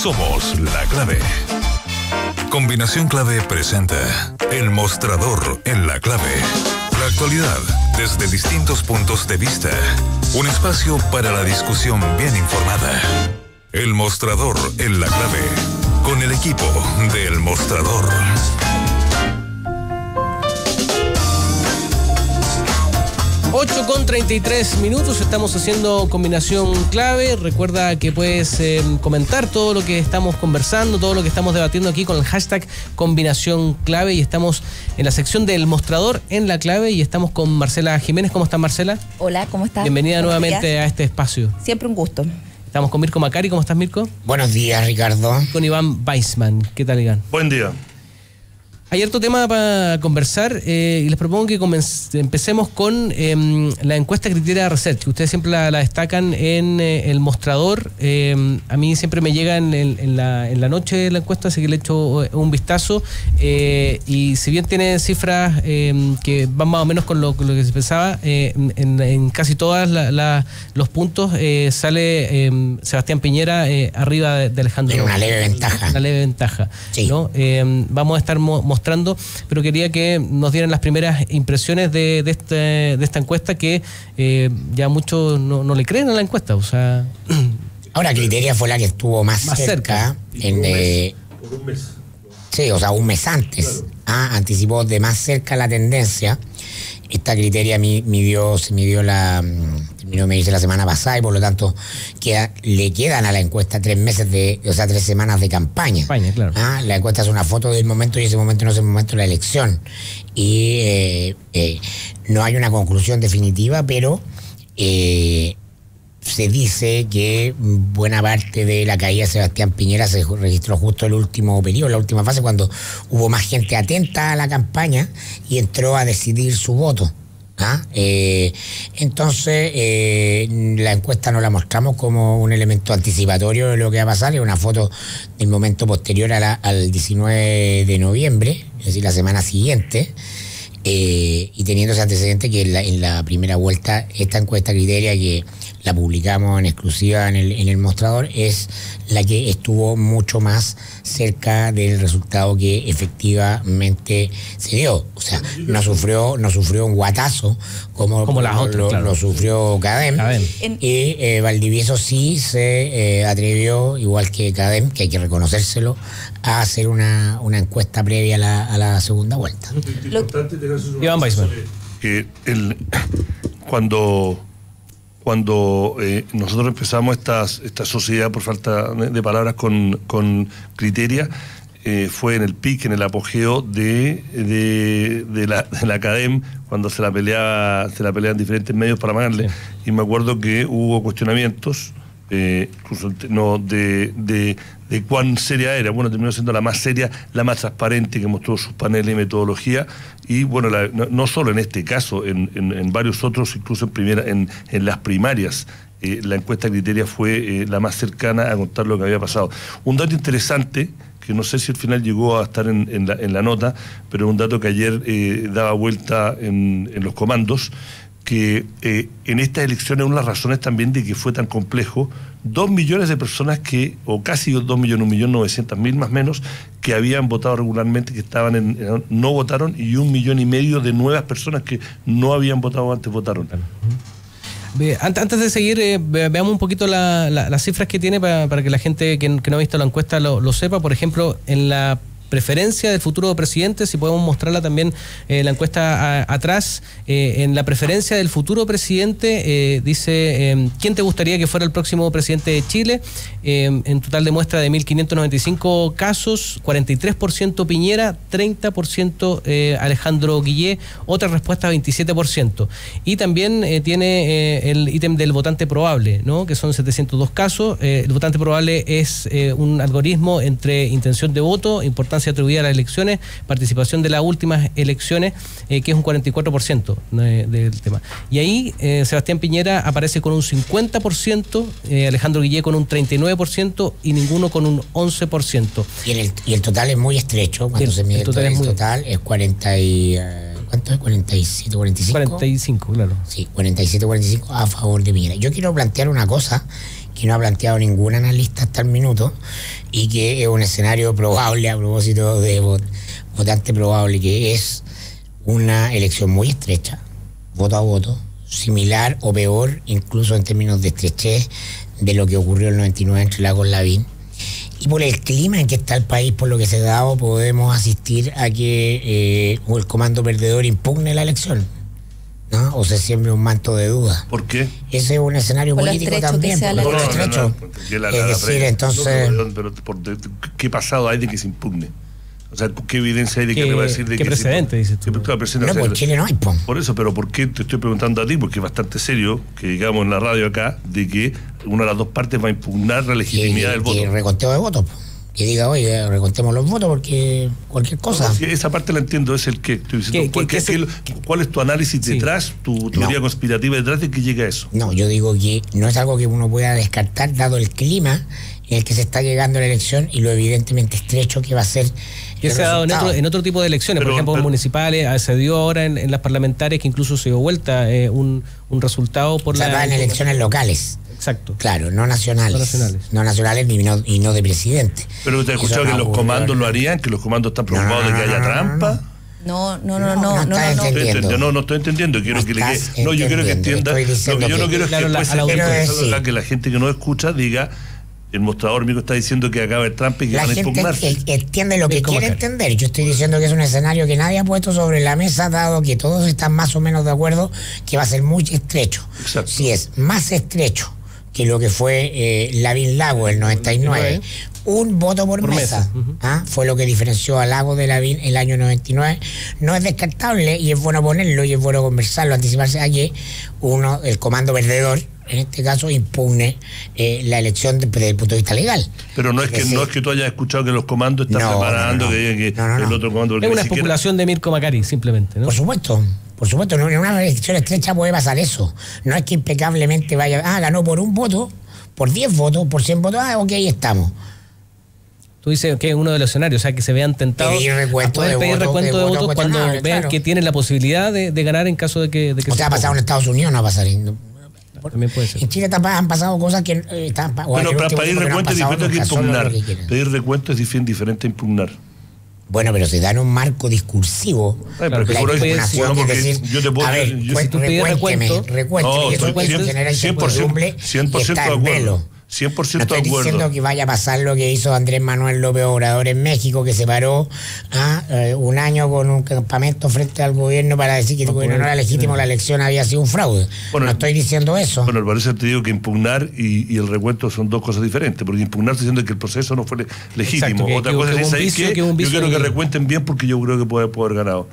Somos La Clave. Combinación Clave presenta El Mostrador en La Clave. La actualidad desde distintos puntos de vista. Un espacio para la discusión bien informada. El Mostrador en La Clave. Con el equipo de El Mostrador. 8:33, estamos haciendo Combinación Clave. Recuerda que puedes comentar todo lo que estamos conversando, todo lo que estamos debatiendo aquí con el hashtag Combinación Clave, y estamos en la sección del Mostrador en La Clave y estamos con Marcela Jiménez. ¿Cómo estás, Marcela? Hola, ¿cómo estás? Bienvenida nuevamente a este espacio. Siempre un gusto. Estamos con Mirko Macari. ¿Cómo estás, Mirko? Buenos días, Ricardo. Con Iván Weissman. ¿Qué tal, Iván? Buen día. Hay harto tema para conversar y les propongo que empecemos con la encuesta Criteria Research, que ustedes siempre la destacan en el Mostrador. A mí siempre me llega en la noche la encuesta, así que le echo un vistazo. Y si bien tiene cifras que van más o menos con lo que se pensaba, en casi todos los puntos sale Sebastián Piñera arriba de Alejandro. Tiene una leve ventaja. Una leve ventaja, sí. ¿no? Vamos a estar mostrando, pero quería que nos dieran las primeras impresiones de esta encuesta, que ya muchos no le creen a la encuesta. O sea, ahora Criteria fue la que estuvo más cerca. Por un mes. Sí, o sea, un mes antes. Claro. Anticipó de más cerca la tendencia. Esta Criteria terminó medirse la semana pasada, y por lo tanto le quedan a la encuesta 3 semanas de campaña. Claro. La encuesta es una foto del momento, y ese momento no es el momento de la elección. Y no hay una conclusión definitiva, pero se dice que buena parte de la caída de Sebastián Piñera se registró justo en el último periodo, en la última fase, cuando hubo más gente atenta a la campaña y entró a decidir su voto. Entonces la encuesta no la mostramos como un elemento anticipatorio de lo que va a pasar. Es una foto del momento posterior al 19 de noviembre, es decir, la semana siguiente. Y teniendo ese antecedente que en la primera vuelta, esta encuesta Criteria, que la publicamos en exclusiva en el Mostrador, es la que estuvo mucho más cerca del resultado que efectivamente se dio. O sea, no sufrió un guatazo como las otras, claro. Lo sufrió Cadem. Y Valdivieso sí se atrevió, igual que Cadem, que hay que reconocérselo, a hacer una encuesta previa a la segunda vuelta. Iván Weissman. Que cuando nosotros empezamos esta sociedad, por falta de palabras, con Criteria, fue en el pic, en el apogeo de la Cadem, cuando se la peleaban diferentes medios para pagarle. Sí. Y me acuerdo que hubo cuestionamientos, incluso de cuán seria era. Bueno, terminó siendo la más seria, la más transparente, que mostró sus paneles y metodología. Y bueno, no solo en este caso, en varios otros, incluso en las primarias, la encuesta Criteria fue la más cercana a contar lo que había pasado. Un dato interesante, que no sé si al final llegó a estar en la nota, pero un dato que ayer daba vuelta en los comandos, que en estas elecciones, una de las razones también de que fue tan complejo, 2 millones de personas o casi 2 millones, 1.900.000 más o menos, que habían votado regularmente, que no votaron, y 1,5 millones de nuevas personas que no habían votado antes votaron. Antes de seguir, veamos un poquito las cifras que tiene para que la gente que no ha visto la encuesta lo sepa. Por ejemplo, en la preferencia del futuro presidente, si podemos mostrarla también, la encuesta atrás, en la preferencia del futuro presidente dice ¿quién te gustaría que fuera el próximo presidente de Chile? En total de muestra de 1.595 casos, 43% Piñera, 30% Alejandro Guillé, otra respuesta 27%. Y también tiene el ítem del votante probable, ¿no? Que son 702 casos. El votante probable es un algoritmo entre intención de voto, importancia atribuida a las elecciones, participación de las últimas elecciones, que es un 44% del tema. Y ahí Sebastián Piñera aparece con un 50%, Alejandro Guillé con un 39% y ninguno con un 11%. Y el total es muy estrecho. Cuando se mide el total es 40 y... ¿Cuánto es? 47, 45. 45, claro. Sí, 47, 45 a favor de Piñera. Yo quiero plantear una cosa que no ha planteado ningún analista hasta el minuto y que es un escenario probable, a propósito de votante probable, que es una elección muy estrecha, voto a voto, similar o peor, incluso en términos de estrechez, de lo que ocurrió en el 99 entre Lagos Lavín. Y por el clima en que está el país, por lo que se ha dado, podemos asistir a que el comando perdedor impugne la elección, ¿no? O se siembre un manto de duda. ¿Por qué? Ese es un escenario político también. Por estrecho. Es decir, entonces... Pero ¿qué pasado hay de que se impugne? O sea, ¿qué evidencia hay de que va a decir de ¿qué que precedente, dices tú? No, pues Chile no hay, po. Por eso, pero ¿por qué te estoy preguntando a ti? Porque es bastante serio que digamos en la radio acá de que una de las dos partes va a impugnar la legitimidad del voto. Que reconteo de votos, po. Que diga, oye, recontemos los votos porque cualquier cosa. No, esa parte la entiendo, es el qué. Estoy diciendo, ¿cuál es tu análisis detrás, tu teoría conspirativa detrás de que llega a eso? No, yo digo que no es algo que uno pueda descartar dado el clima en el que se está llegando a la elección y lo evidentemente estrecho que va a ser. Que se ha dado en otro tipo de elecciones, por ejemplo, municipales, se dio ahora en las parlamentarias que incluso se dio vuelta un resultado por en elecciones locales. Exacto. Claro, no nacionales. No nacionales y no de presidente. Pero te he escuchado que los comandos lo harían, que los comandos están preocupados de que haya trampa. No estoy entendiendo. Yo quiero que entienda. Lo que yo no quiero es que la gente que no escucha diga. El mostrador amigo está diciendo que acaba el trampa y que van a impugnar. La gente entiende lo que quiere entender. Yo estoy diciendo que es un escenario que nadie ha puesto sobre la mesa, dado que todos están más o menos de acuerdo que va a ser muy estrecho. Exacto. Si es más estrecho que lo que fue Lavín Lago el 99, un voto por mesa. Fue lo que diferenció a Lago de Lavín el año 99. No es descartable y es bueno ponerlo y es bueno conversarlo, anticiparse a que el comando perdedor, en este caso, impugne la elección desde el punto de vista legal. Pero no es que tú hayas escuchado que los comandos están preparando que el otro comando... Es una especulación de Mirko Macari, simplemente, ¿no? Por supuesto, en una elección estrecha puede pasar eso. No es que impecablemente vaya, ganó por un voto, por 10 votos, por 100 votos, ok, estamos. Tú dices que es uno de los escenarios, o sea, que se vean tentados pedir recuento de votos cuando vean que tienen la posibilidad de ganar en caso de que o sea, ha pasado en Estados Unidos, no va a pasar también puede ser. En Chile han pasado cosas que están... Bueno, para pedir recuento es diferente que impugnar. Pedir recuento es diferente a impugnar. Bueno, pero se da en un marco discursivo. Claro, la impugnación es decir, yo te puedo, si tú pides recuento, y eso genera incertidumbre y está en velo. 100% no estoy de acuerdo. diciendo que vaya a pasar lo que hizo Andrés Manuel López Obrador en México, que se paró un año con un campamento frente al gobierno para decir que el gobierno no era legítimo, la elección había sido un fraude. Bueno, no estoy diciendo eso. Bueno, por eso te digo que impugnar y el recuento son dos cosas diferentes, porque impugnar diciendo que el proceso no fue legítimo. Otra cosa es ahí que yo quiero que recuenten bien porque yo creo que puede haber ganado.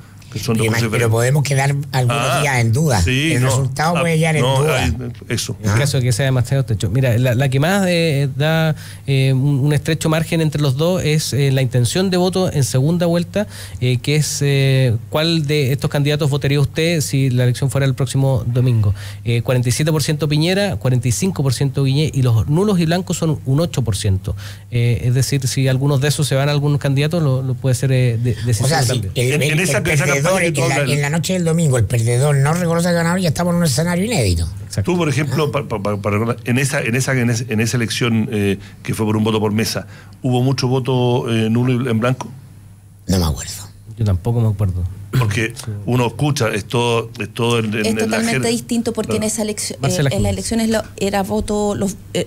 Pero podemos quedar algunos días en duda. Sí, el resultado puede quedar en duda. Eso. En caso de que sea demasiado estrecho. Mira, la que más da un estrecho margen entre los dos es la intención de voto en segunda vuelta, que es cuál de estos candidatos votaría usted si la elección fuera el próximo domingo. 47% Piñera, 45% Guiñé, y los nulos y blancos son un 8%. Es decir, si algunos de esos se van a algún candidato, lo puede ser decisivo también. En la noche del domingo el perdedor no reconoce al ganador y estamos en un escenario inédito. Exacto. Tú, por ejemplo, en esa elección que fue por un voto por mesa, ¿hubo mucho voto nulo y en blanco? No me acuerdo. Yo tampoco me acuerdo. Porque uno escucha, es todo es totalmente distinto porque en esa elección, en las elecciones era voto,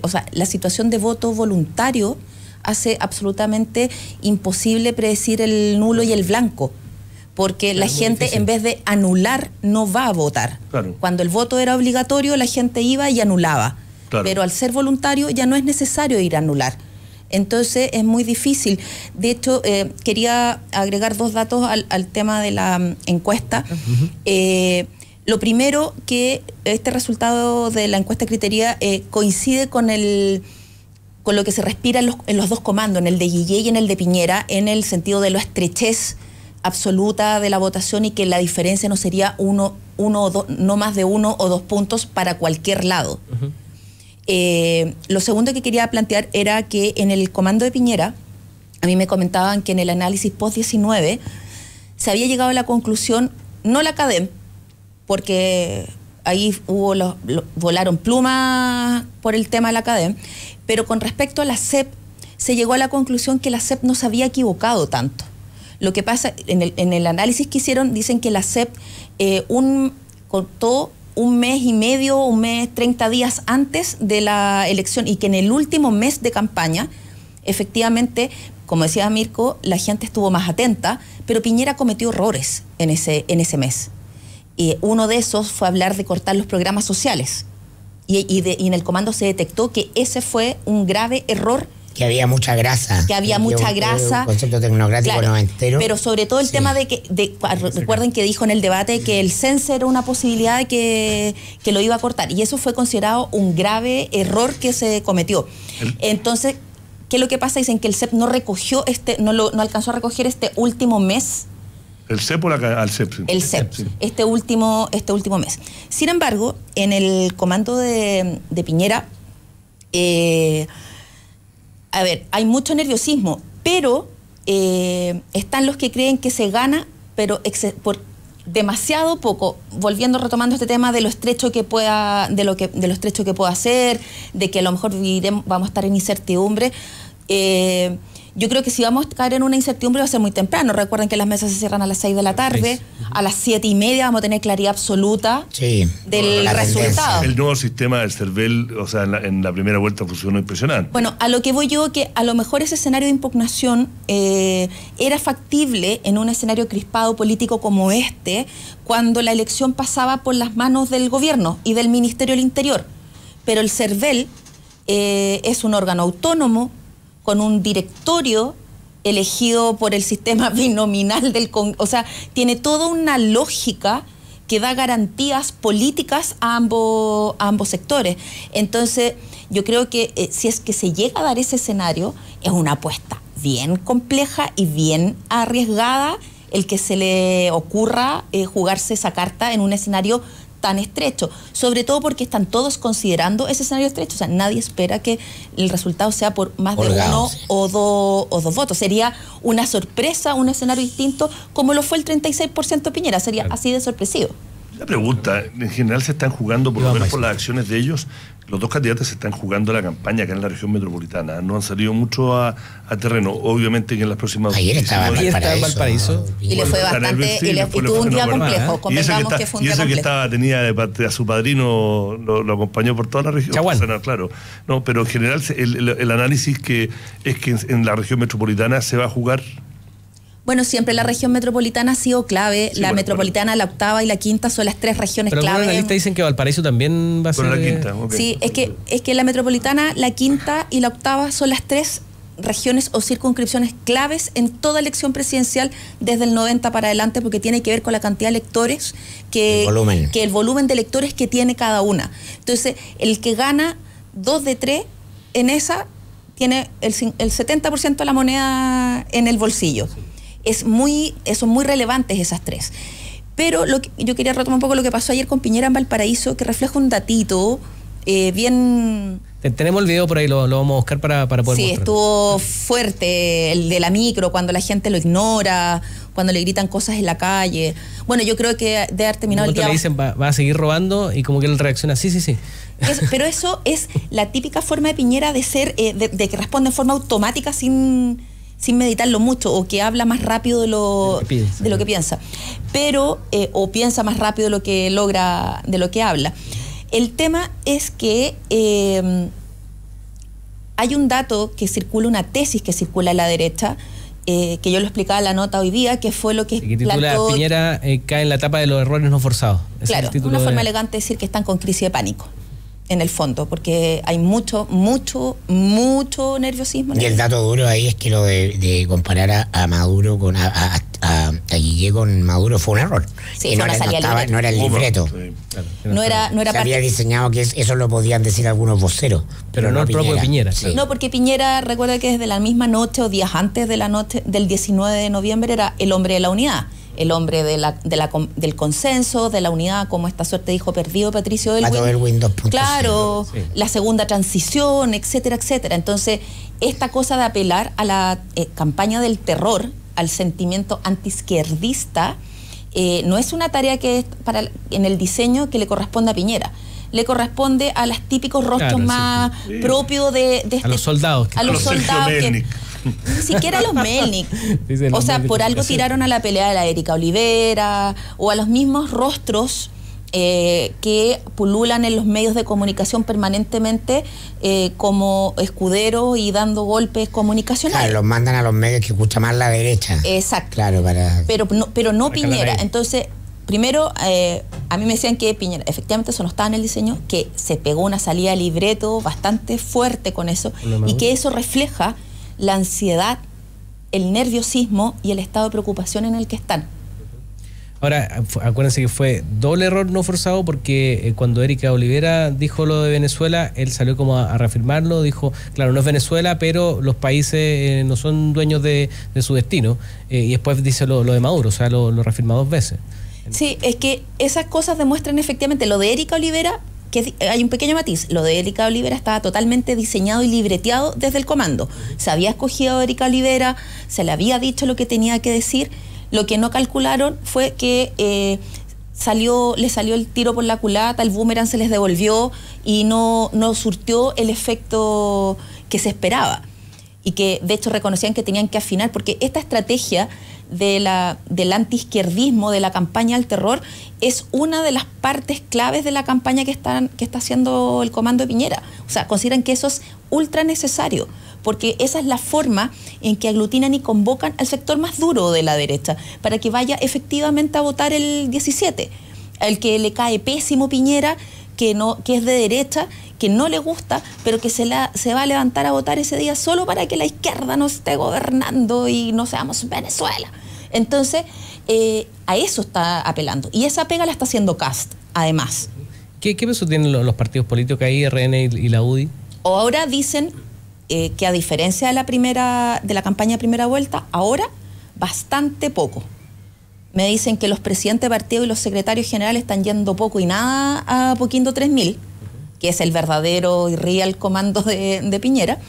o sea, la situación de voto voluntario hace absolutamente imposible predecir el nulo y el blanco. Porque la gente, en vez de anular, no va a votar. Claro. Cuando el voto era obligatorio, la gente iba y anulaba. Claro. Pero al ser voluntario ya no es necesario ir a anular. Entonces es muy difícil. De hecho, quería agregar dos datos al tema de la encuesta. Lo primero, que este resultado de la encuesta Criteria coincide con lo que se respira en los dos comandos, en el de Guillé y en el de Piñera, en el sentido de la estrechez absoluta de la votación y que la diferencia no sería uno o dos, no más de 1 o 2 puntos para cualquier lado. Lo segundo que quería plantear era que en el comando de Piñera, a mí me comentaban que en el análisis post-19 se había llegado a la conclusión, no la CADEM, porque ahí volaron plumas por el tema de la CADEM, pero con respecto a la SEP, se llegó a la conclusión que la SEP no se había equivocado tanto. Lo que pasa, en el análisis que hicieron, dicen que la SEP cortó un mes y medio, un mes, 30 días antes de la elección, y que en el último mes de campaña, efectivamente, como decía Mirko, la gente estuvo más atenta, pero Piñera cometió errores en ese mes. Uno de esos fue hablar de cortar los programas sociales. Y en el comando se detectó que ese fue un grave error. Que había mucha grasa. Que había mucha grasa. Un concepto tecnocrático, claro, noventero. Pero sobre todo el tema recuerden que dijo en el debate que el censo era una posibilidad de que lo iba a cortar. Y eso fue considerado un grave error que se cometió. Entonces, ¿qué es lo que pasa? Dicen que el CEP no recogió no alcanzó a recoger este último mes. ¿El CEP o al CEP? El CEP, sí. este último mes. Sin embargo, en el comando de Piñera, a ver, hay mucho nerviosismo, pero están los que creen que se gana, pero por demasiado poco, retomando este tema de lo estrecho que pueda, de lo estrecho que pueda hacer, de que a lo mejor vamos a estar en incertidumbre. Yo creo que si vamos a caer en una incertidumbre va a ser muy temprano. Recuerden que las mesas se cierran a las 6 de la tarde, a las 7:30 vamos a tener claridad absoluta del resultado. El nuevo sistema del CERVEL, o sea, en la primera vuelta funcionó impresionante. Bueno, a lo que voy yo, que a lo mejor ese escenario de impugnación era factible en un escenario crispado político como este, cuando la elección pasaba por las manos del gobierno y del Ministerio del Interior. Pero el CERVEL es un órgano autónomo, con un directorio elegido por el sistema binominal o sea, tiene toda una lógica que da garantías políticas a ambos sectores. Entonces, yo creo que si es que se llega a dar ese escenario, es una apuesta bien compleja y bien arriesgada el que se le ocurra jugarse esa carta en un escenario tan estrecho, sobre todo porque están todos considerando ese escenario estrecho. O sea, nadie espera que el resultado sea por más de uno o dos votos. Sería una sorpresa, un escenario distinto, como lo fue el 36% de Piñera. Sería así de sorpresivo. La pregunta, en general se están jugando, por lo menos por las acciones de ellos, los dos candidatos se están jugando la campaña acá en la región metropolitana. No han salido mucho a terreno. Obviamente que en las próximas... Ayer estaba en Valparaíso. Y le fue bastante... y tuvo un día complejo. Convengamos que fue un día complejo. Que tenía de parte a su padrino, lo acompañó por toda la región. Claro. No, pero en general el análisis es que en la región metropolitana se va a jugar... Bueno, siempre la región metropolitana ha sido clave. Sí, la metropolitana, la octava y la quinta son las tres regiones clave. Pero algunos analistas dicen que Valparaíso también va a ser... la quinta, okay. Sí, es que la metropolitana, la quinta y la octava son las tres regiones o circunscripciones claves en toda elección presidencial desde el 90 para adelante, porque tiene que ver con la cantidad de electores el volumen de electores que tiene cada una. Entonces, el que gana 2 de 3 en esa tiene el 70% de la moneda en el bolsillo. Sí. Son muy relevantes esas tres. Pero yo quería retomar un poco lo que pasó ayer con Piñera en Valparaíso, que refleja un datito bien... Tenemos el video por ahí, lo vamos a buscar para poder mostrar. Sí, estuvo fuerte el de la micro, cuando la gente lo ignora, cuando le gritan cosas en la calle. Bueno, yo creo que debe haber terminado el día... le dicen, va a seguir robando, y como que él reacciona, sí. Pero eso es la típica forma de Piñera de ser, de que responde en forma automática sin meditarlo mucho, o que habla más rápido de lo que piensa. Pero, o piensa más rápido de lo que logra, de lo que habla. El tema es que hay un dato que circula, una tesis que circula a la derecha, que yo lo explicaba en la nota hoy día, que fue lo que titula Piñera cae en la etapa de los errores no forzados. Claro, una forma elegante de decir que están con crisis de pánico, en el fondo, porque hay mucho nerviosismo. Y el dato duro ahí es que lo de comparar a Maduro con a Guille con Maduro fue un error. Sí, no era el libreto. Sí, claro. No era se había diseñado que eso lo podían decir algunos voceros, pero no el propio Piñera. Sí. No, porque Piñera, recuerda que desde la misma noche o días antes de la noche del 19 de noviembre era el hombre de la unidad. El hombre del consenso, de la unidad, como esta suerte dijo perdido Patricio Elwin. Claro, sí. La segunda transición, etcétera, etcétera. Entonces, esta cosa de apelar a la campaña del terror, al sentimiento antiizquierdista, no es una tarea que en el diseño que le corresponde a Piñera. Le corresponde a los típicos rostros más propios de este, a los soldados. A los soldados que, ni siquiera a los Melnik. O sea, por algo tiraron a la pelea de la Erika Olivera o a los mismos rostros que pululan en los medios de comunicación permanentemente como escuderos y dando golpes comunicacionales. Claro, los mandan a los medios que escucha más la derecha. Exacto. Claro, pero no Piñera. Entonces, primero, a mí me decían que Piñera, efectivamente eso no estaba en el diseño, que se pegó una salida de libreto bastante fuerte con eso y que eso refleja la ansiedad, el nerviosismo y el estado de preocupación en el que están. Ahora, acuérdense que fue doble error no forzado porque cuando Erika Olivera dijo lo de Venezuela, él salió como a reafirmarlo, dijo, claro, no es Venezuela, pero los países no son dueños de su destino, y después dice lo de Maduro, o sea, lo reafirma 2 veces. Sí, es que esas cosas demuestran efectivamente lo de Erika Olivera, que hay un pequeño matiz, lo de Erika Olivera estaba totalmente diseñado y libreteado desde el comando. Se había escogido a Erika Olivera, se le había dicho lo que tenía que decir. Lo que no calcularon fue que le salió el tiro por la culata, el boomerang se les devolvió y no surtió el efecto que se esperaba. Y que de hecho reconocían que tenían que afinar, porque esta estrategia del antiizquierdismo, de la campaña al terror, es una de las partes claves de la campaña que está haciendo el comando de Piñera. O sea, consideran que eso es ultra necesario, porque esa es la forma en que aglutinan y convocan al sector más duro de la derecha, para que vaya efectivamente a votar el 17. El que le cae pésimo Piñera, que es de derecha, que no le gusta, pero que se va a levantar a votar ese día solo para que la izquierda no esté gobernando y no seamos Venezuela. Entonces, a eso está apelando. Y esa pega la está haciendo Kast, además. ¿Qué peso tienen los partidos políticos ahí, RN y la UDI? Ahora dicen que a diferencia de la campaña de primera vuelta, ahora bastante poco. Me dicen que los presidentes de partido y los secretarios generales están yendo poco y nada a Poquindo 3000, que es el verdadero y real comando de Piñera,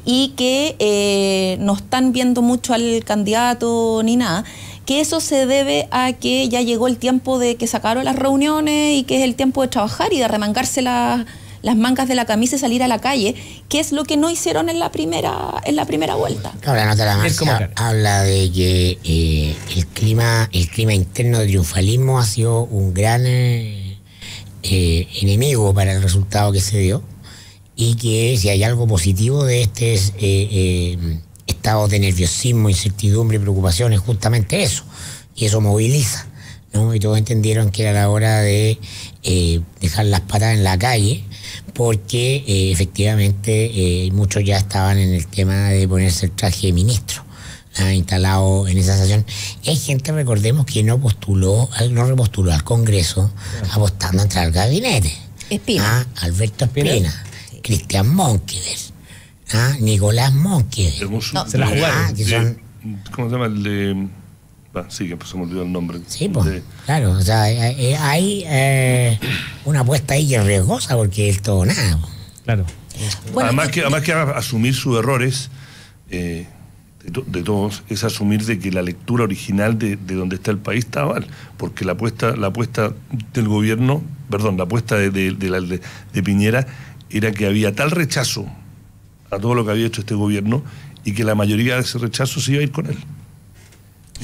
y que no están viendo mucho al candidato ni nada, que eso se debe a que ya llegó el tiempo de que sacaron las reuniones y que es el tiempo de trabajar y de arremangarse las mangas de la camisa y salir a la calle, que es lo que no hicieron en la primera vuelta. Ahora, nota la marcha habla de que el clima interno de triunfalismo ha sido un gran enemigo para el resultado que se dio, y que si hay algo positivo de este estado de nerviosismo, incertidumbre y preocupación es justamente eso, y eso moviliza, ¿no? Y todos entendieron que era la hora de dejar las patas en la calle, porque efectivamente muchos ya estaban en el tema de ponerse el traje de ministro, instalado en esa sesión. Y hay gente, recordemos, que no repostuló al Congreso apostando a entrar al gabinete. Espina. Alberto Espina, Cristian Monkever, Nicolás Monkever. No, se la jugaron. ¿Cómo se llama el de...? Sí, que se me olvidó el nombre. Sí, pues, claro, o sea, hay una apuesta ahí que es riesgosa, porque es todo nada. Claro. Bueno, además que asumir sus errores de todos, es asumir de que la lectura original de donde está el país está mal, porque la apuesta del gobierno, perdón, la apuesta de Piñera era que había tal rechazo a todo lo que había hecho este gobierno y que la mayoría de ese rechazo se iba a ir con él.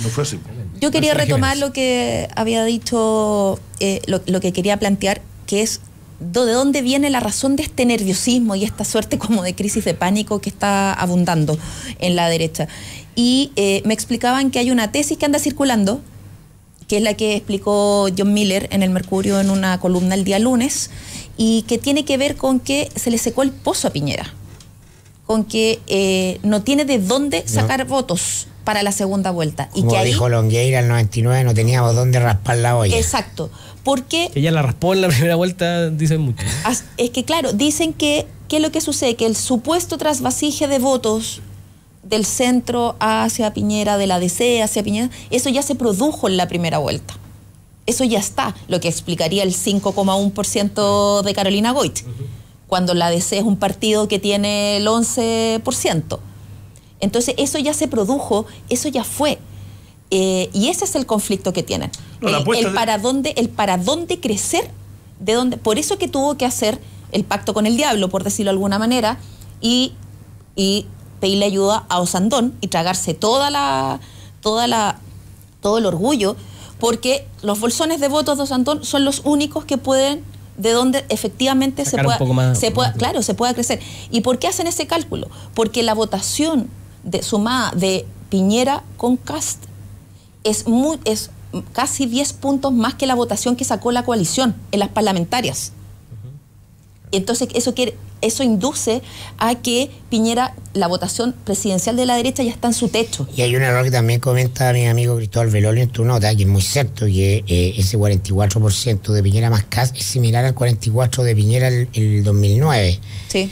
No fue así. Yo quería retomar lo que había dicho, lo que quería plantear, que es de dónde viene la razón de este nerviosismo y esta suerte como de crisis de pánico que está abundando en la derecha. Y me explicaban que hay una tesis que anda circulando, que es la que explicó John Miller en el Mercurio en una columna el día lunes, y que tiene que ver con que se le secó el pozo a Piñera, con que no tiene de dónde sacar votos para la segunda vuelta. Como que dijo Longueira el 99, no teníamos dónde raspar la olla. Exacto, porque... Ella la raspó en la primera vuelta, dicen mucho. Es que claro, dicen que ¿qué es lo que sucede? Que el supuesto trasvasije de votos del centro hacia Piñera, de la DC hacia Piñera, eso ya se produjo en la primera vuelta. Eso ya está, lo que explicaría el 5,1% de Carolina Goich, cuando la DC es un partido que tiene el 11%. Entonces eso ya se produjo, eso ya fue. Y ese es el conflicto que tienen. El para dónde crecer, de dónde. Por eso que tuvo que hacer el pacto con el diablo, por decirlo de alguna manera, y pedirle ayuda a Osandón y tragarse todo el orgullo, porque los bolsones de votos de Osandón son los únicos que pueden, de donde efectivamente se pueda crecer. ¿Y por qué hacen ese cálculo? Porque la votación sumada de Piñera con Kast es casi 10 puntos más que la votación que sacó la coalición en las parlamentarias. Entonces eso induce a que Piñera, la votación presidencial de la derecha ya está en su techo. Y hay un error que también comenta mi amigo Cristóbal Velolio en tu nota, que es muy cierto, que ese 44% de Piñera más Kast es similar al 44% de Piñera el 2009. Sí.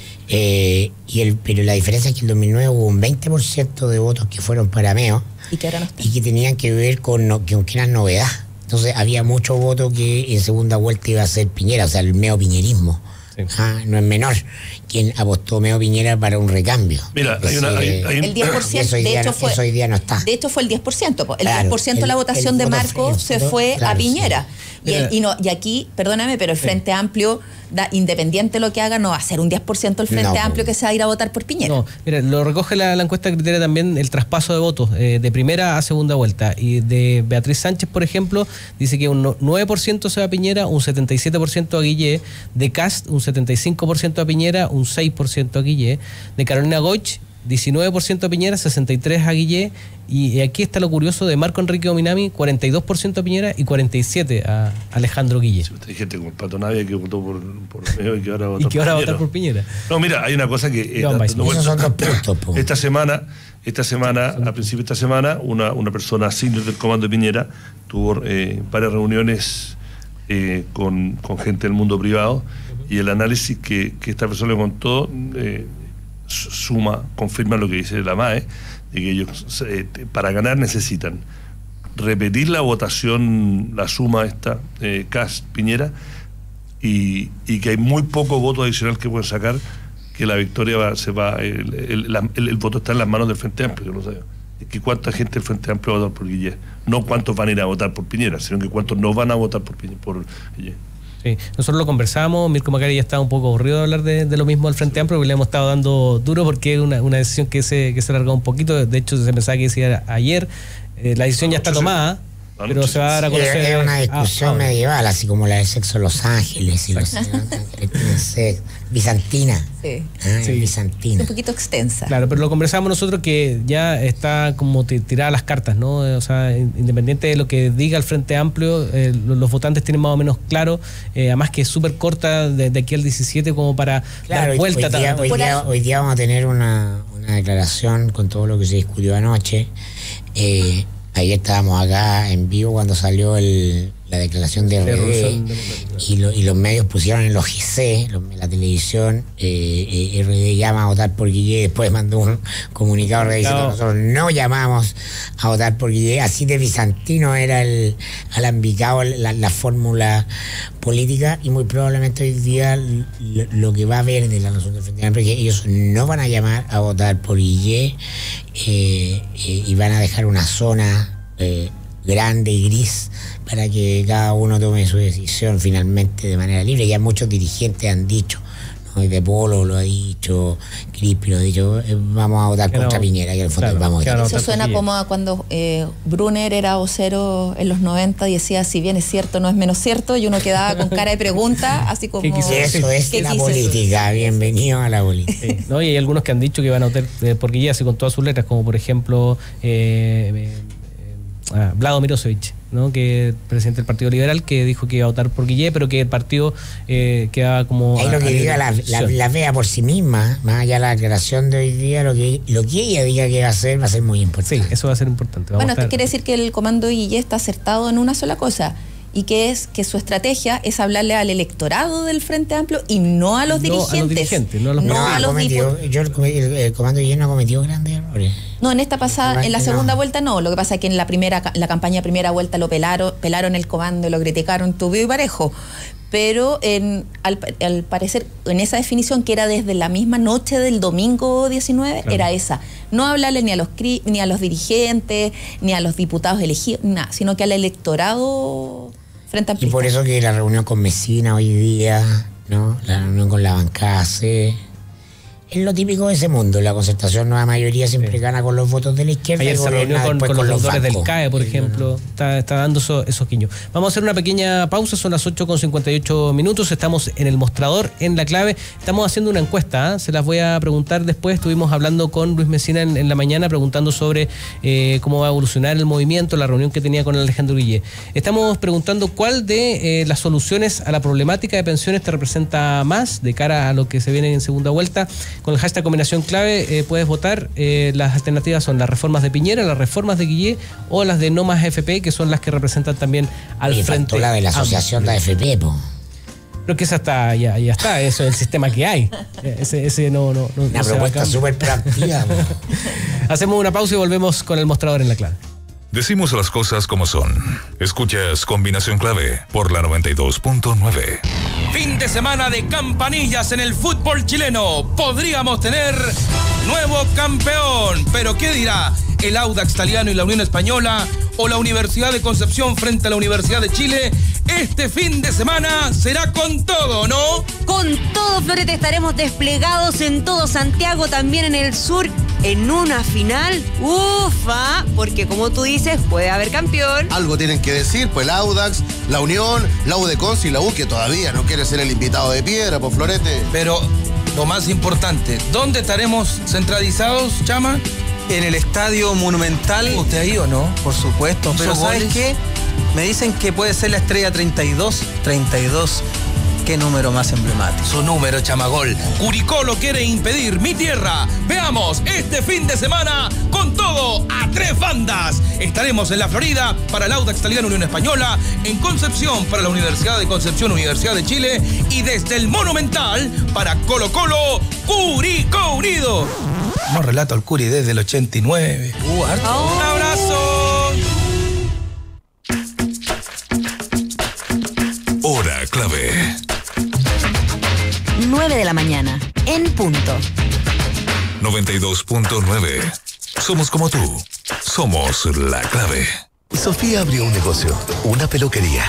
Pero la diferencia es que en el 2009 hubo un 20% de votos que fueron para Meo y que ahora no está. Y que tenían que ver con que era novedad. Entonces había mucho voto que en segunda vuelta iba a ser Piñera, o sea, el Meo-piñerismo. Sí. No es menor quien apostó Meo Piñera para un recambio. Mira, el 10%, eso hoy día no está. De hecho fue el 10%. El 10% de la votación de Marco se fue a Piñera. Sí. Y aquí, perdóname, pero el Frente Amplio, independiente de lo que haga, no va a ser un 10% el Frente Amplio que se va a ir a votar por Piñera. No, mira, lo recoge la encuesta de Criteria también, el traspaso de votos de primera a segunda vuelta. Y de Beatriz Sánchez, por ejemplo, dice que un 9% se va a Piñera, un 77% a Guillé. De Kast, un 75% a Piñera, un 6% a Guillé. De Carolina Goich, 19% a Piñera, 63% a Guillé. Y aquí está lo curioso de Marco Enrique Ominami, 42% a Piñera y 47% a Alejandro Guillé. Hay gente como el Pato Navia que votó por Meo y que ahora va a votar por Piñera. No, mira, hay una cosa que... Esta semana, a principio de esta semana, una persona senior del comando de Piñera tuvo varias reuniones con gente del mundo privado, y el análisis que esta persona le contó confirma lo que dice la MAE, de que ellos para ganar necesitan repetir la votación, la suma esta, Kast Piñera, y que hay muy poco voto adicional que pueden sacar, que la victoria el voto está en las manos del Frente Amplio, yo no sé. Es que cuánta gente del Frente Amplio va a votar por Guillé, no cuántos van a ir a votar por Piñera, sino que cuántos no van a votar por Guillé. Sí, nosotros lo conversamos, Mirko Macari ya estaba un poco aburrido de hablar de lo mismo del Frente Amplio, porque le hemos estado dando duro porque es una decisión que se alargó un poquito. De hecho, se pensaba que decía ayer, la decisión ya está tomada, pero se va a dar a conocer. Es una discusión medieval, así como la del sexo en Los Ángeles y los bizantina. Sí. Bizantina. Un poquito extensa. Claro, pero lo conversamos nosotros que ya está como tirada las cartas, ¿no? O sea, independiente de lo que diga el Frente Amplio, los votantes tienen más o menos claro, además que es súper corta de aquí al 17 como para dar vuelta. Hoy día vamos a tener una declaración con todo lo que se discutió anoche. Ayer estábamos acá en vivo cuando salió la declaración de RD y los medios pusieron en los GC, la televisión, RD llama a votar por Guillé, después mandó un comunicado diciendo nosotros no llamamos a votar por Guillé. Así de bizantino era el alambicado la fórmula política, y muy probablemente hoy día lo que va a haber de la nación del Frente Amplio es que ellos no van a llamar a votar por Guillé, y van a dejar una zona grande y gris para que cada uno tome su decisión finalmente de manera libre. Ya muchos dirigentes han dicho, ¿no? De Polo lo ha dicho, Crispi lo ha dicho, vamos a votar contra Piñera, que en el fondo vamos a votar. Eso suena como a cuando Brunner era vocero en los 90 y decía, si bien es cierto, no es menos cierto, y uno quedaba con cara de pregunta, así como... Eso es la política, bienvenido a la política. Sí, ¿no? Y hay algunos que han dicho que van a votar por Guillé, así con todas sus letras, como por ejemplo Vlado Mirosevic, ¿no? Que es presidente del Partido Liberal, que dijo que iba a votar por Guillé, pero que el partido quedaba como... Ahí lo que diga la vea por sí misma, más allá de la declaración de hoy día, lo que ella diga que va a ser muy importante. Sí, eso va a ser importante. Esto quiere decir que el comando de Guillé está acertado en una sola cosa, y que es que su estrategia es hablarle al electorado del Frente Amplio y no a los dirigentes. No a los el comando de Guillé no ha cometido grandes errores. No, en esta pasada, en la segunda vuelta no. Lo que pasa es que en la campaña de primera vuelta lo pelaron el comando y lo criticaron tubido y parejo. pero al parecer en esa definición, que era desde la misma noche del domingo 19, claro, era esa. No hablarle ni a los dirigentes, ni a los diputados elegidos, nada, sino que al electorado frente a... Y por eso que la reunión con Mesina hoy día, ¿no? La reunión con la bancada C... Es lo típico de ese mundo. La concertación, nueva mayoría, siempre gana con los votos de la izquierda. Ayer se reunió con los autores del CAE, por ejemplo. Está dando esos guiños. Vamos a hacer una pequeña pausa. Son las 8:58. Estamos en el mostrador, en La Clave. Estamos haciendo una encuesta. Se las voy a preguntar después. Estuvimos hablando con Luis Mesina en la mañana, preguntando sobre cómo va a evolucionar el movimiento, la reunión que tenía con Alejandro Guillé. Estamos preguntando cuál de las soluciones a la problemática de pensiones te representa más de cara a lo que se viene en segunda vuelta. Con el hashtag Combinación Clave puedes votar. Las alternativas son las reformas de Piñera, las reformas de Guillé o las de No Más AFP, que son las que representan también al frente. La de la asociación de AFP, po. Pero que esa está, ya está, eso es el sistema que hay. Ese no una propuesta súper práctica. Hacemos una pausa y volvemos con el mostrador en La Clave. Decimos las cosas como son. Escuchas Combinación Clave por la 92.9. Fin de semana de campanillas en el fútbol chileno. Podríamos tener nuevo campeón. Pero ¿qué dirá el Audax Italiano y la Unión Española o la Universidad de Concepción frente a la Universidad de Chile? Este fin de semana será con todo, ¿no? Con todo, Florete, estaremos desplegados en todo Santiago, también en el sur, en una final. Ufa, porque como tú dices, puede haber campeón. Algo tienen que decir, pues el Audax, la Unión, la U de Conce y la U, que todavía no quiere ser el invitado de piedra, pues Florete. Pero lo más importante, ¿dónde estaremos centralizados, Chama? En el Estadio Monumental. ¿Usted ha ido, no? Por supuesto, pero ¿sabes qué? Me dicen que puede ser la estrella 32. 32. Qué número más emblemático. Su número, Chamagol. Curicó lo quiere impedir, mi tierra. Veamos este fin de semana con todo a 3 bandas. Estaremos en la Florida para el Audax Italiano Unión Española, en Concepción para la Universidad de Concepción, Universidad de Chile, y desde el Monumental para Colo Colo, Curicó Unido. No relato al Curi desde el 89. Un abrazo. Hora Clave. 9 de la mañana, en punto. 92.9. Somos como tú. Somos La Clave. Sofía abrió un negocio, una peluquería.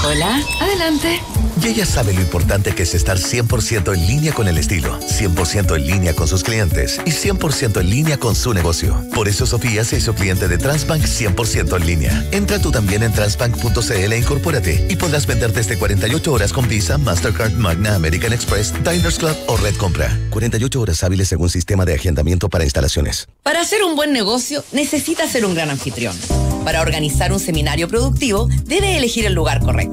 Hola, adelante. Y ella sabe lo importante que es estar 100% en línea con el estilo, 100% en línea con sus clientes y 100% en línea con su negocio. Por eso Sofía se hizo cliente de Transbank 100% en línea. Entra tú también en transbank.cl e incorpórate y podrás vender desde 48 horas con Visa, Mastercard, Magna, American Express, Diners Club o Red Compra. 48 horas hábiles según sistema de agendamiento para instalaciones. Para hacer un buen negocio, necesita ser un gran anfitrión. Para organizar un seminario productivo, debe elegir el lugar correcto.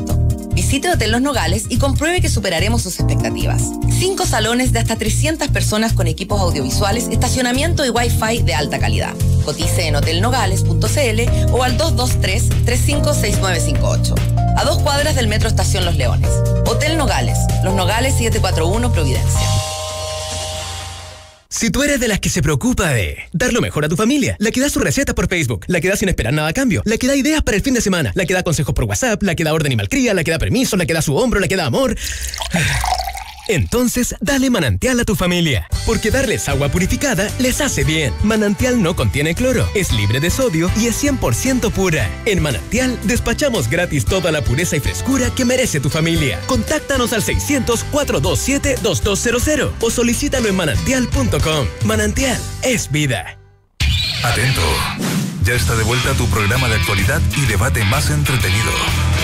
Visite Hotel Los Nogales y compruebe que superaremos sus expectativas. 5 salones de hasta 300 personas con equipos audiovisuales, estacionamiento y Wi-Fi de alta calidad. Cotice en hotelnogales.cl o al 223-356958. A 2 cuadras del Metro Estación Los Leones. Hotel Nogales, Los Nogales 741 Providencia. Si tú eres de las que se preocupa de dar lo mejor a tu familia, la que da su receta por Facebook, la que da sin esperar nada a cambio, la que da ideas para el fin de semana, la que da consejos por WhatsApp, la que da orden y malcría, la que da permiso, la que da su hombro, la que da amor... Entonces, dale Manantial a tu familia, porque darles agua purificada les hace bien. Manantial no contiene cloro, es libre de sodio y es 100% pura. En Manantial, despachamos gratis toda la pureza y frescura que merece tu familia. Contáctanos al 600-427-2200 o solicítalo en manantial.com. Manantial es vida. Atento. Ya está de vuelta tu programa de actualidad y debate más entretenido.